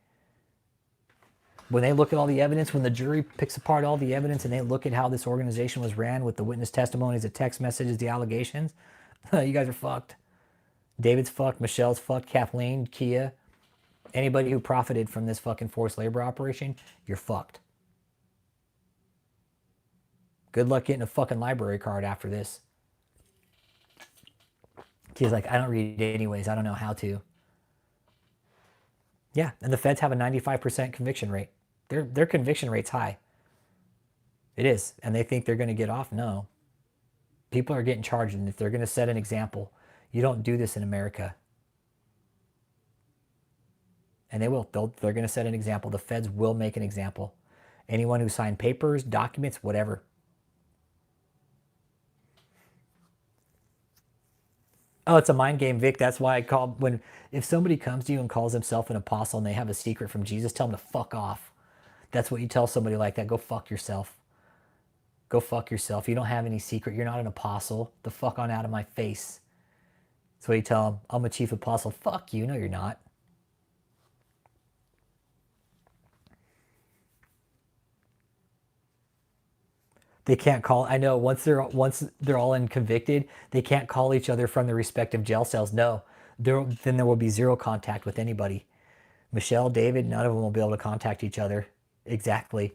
When they look at all the evidence, when the jury picks apart all the evidence and they look at how this organization was ran with the witness testimonies, the text messages, the allegations, you guys are fucked. David's fucked, Michelle's fucked, Kathleen, Kia, anybody who profited from this fucking forced labor operation, you're fucked. Good luck getting a fucking library card after this. Kia's like, I don't read it anyways. I don't know how to. Yeah, and the feds have a 95% conviction rate. Their conviction rate's high. It is. And they think they're going to get off? No. People are getting charged, and if they're going to set an example, you don't do this in America. And they will. They're going to set an example. The feds will make an example. Anyone who signed papers, documents, whatever. Oh, it's a mind game, Vic. That's why I call if somebody comes to you and calls himself an apostle and they have a secret from Jesus, tell them to fuck off. That's what you tell somebody like that. Go fuck yourself. Go fuck yourself. You don't have any secret. You're not an apostle. The fuck on out of my face. That's what you tell them. I'm a chief apostle. Fuck you. No, you're not. They can't call. I know once they're all in convicted, they can't call each other from their respective jail cells. No, then there will be zero contact with anybody. Michelle, David, none of them will be able to contact each other. Exactly.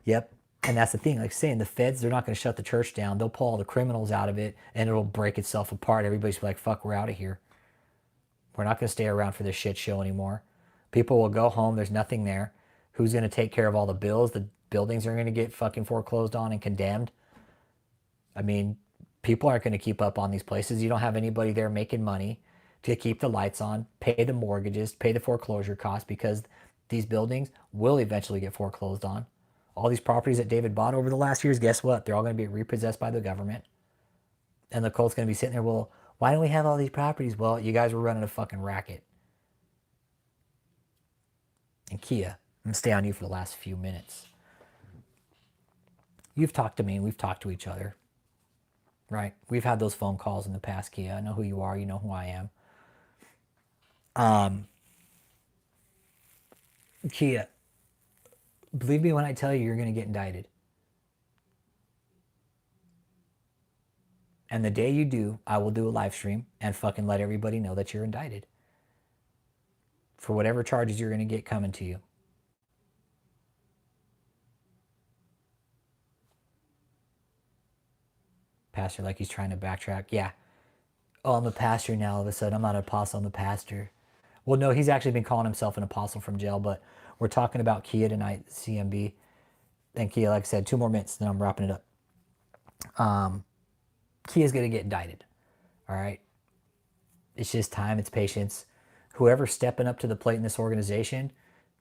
Yep. And that's the thing. Like saying, the feds, they're not going to shut the church down. They'll pull all the criminals out of it, and it'll break itself apart. Everybody's like, "Fuck, we're out of here. We're not going to stay around for this shit show anymore." People will go home. There's nothing there. Who's going to take care of all the bills? The buildings are going to get fucking foreclosed on and condemned. I mean, people aren't going to keep up on these places. You don't have anybody there making money to keep the lights on, pay the mortgages, pay the foreclosure costs, because these buildings will eventually get foreclosed on. All these properties that David bought over the last years, guess what? They're all going to be repossessed by the government. And the cult's going to be sitting there, well, why don't we have all these properties? Well, you guys were running a fucking racket. And Kia, I'm going to stay on you for the last few minutes. You've talked to me and we've talked to each other. Right? We've had those phone calls in the past, Kia. I know who you are. You know who I am. Kia, believe me when I tell you, you're going to get indicted. And the day you do, I will do a live stream and fucking let everybody know that you're indicted. for whatever charges you're going to get coming to you. Pastor, like he's trying to backtrack. Yeah. Oh, I'm a pastor now. All of a sudden, I'm not an apostle. I'm a pastor. Well, no, he's actually been calling himself an apostle from jail, but we're talking about Kia tonight, CMB. And Kia, like I said, 2 more minutes, then I'm wrapping it up. Kia's going to get indicted. All right. It's just time. It's patience. Whoever's stepping up to the plate in this organization,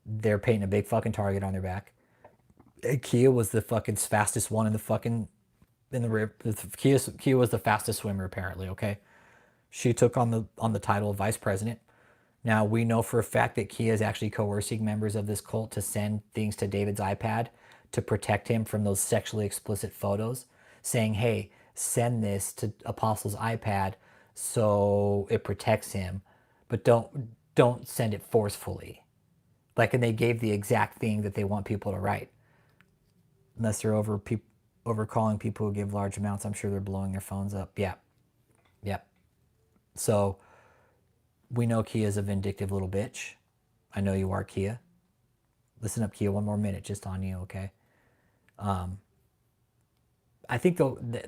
they're painting a big fucking target on their back. And Kia was the fucking fastest one in the fucking in the river. Kia was the fastest swimmer apparently. Okay, she took on the title of vice president. Now we know for a fact that Kia is actually coercing members of this cult to send things to David's iPad to protect him from those sexually explicit photos, saying, "Hey, send this to Apostle's iPad so it protects him, but don't send it forcefully." Like, and they gave the exact thing that they want people to write. Unless they're over calling people who give large amounts, I'm sure they're blowing their phones up. Yeah, yeah. So we know Kia's a vindictive little bitch. I know you are, Kia. Listen up, Kia. 1 more minute just on you, okay? I think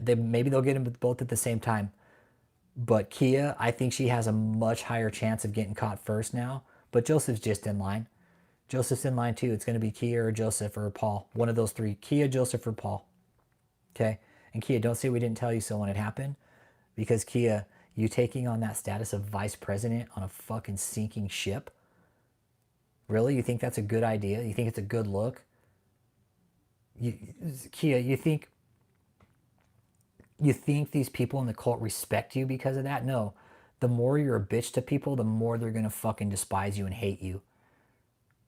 maybe they'll get them both at the same time. But Kia, I think she has a much higher chance of getting caught first now. But Joseph's just in line. Joseph's in line too. It's going to be Kia or Joseph or Paul. One of those 3. Kia, Joseph, or Paul. Okay? And Kia, don't say we didn't tell you so when it happened. Because Kia, you taking on that status of vice president on a fucking sinking ship? Really? You think that's a good idea? You think it's a good look? Kia, you think these people in the cult respect you because of that? No. The more you're a bitch to people, the more they're going to fucking despise you and hate you.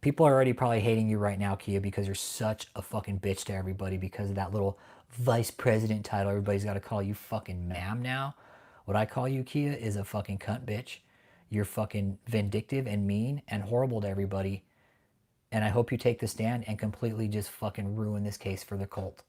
People are already probably hating you right now, Kia, because you're such a fucking bitch to everybody because of that little vice president title. Everybody's got to call you fucking ma'am now. What I call you, Kia, is a fucking cunt bitch. You're fucking vindictive and mean and horrible to everybody. And I hope you take the stand and completely just fucking ruin this case for the cult.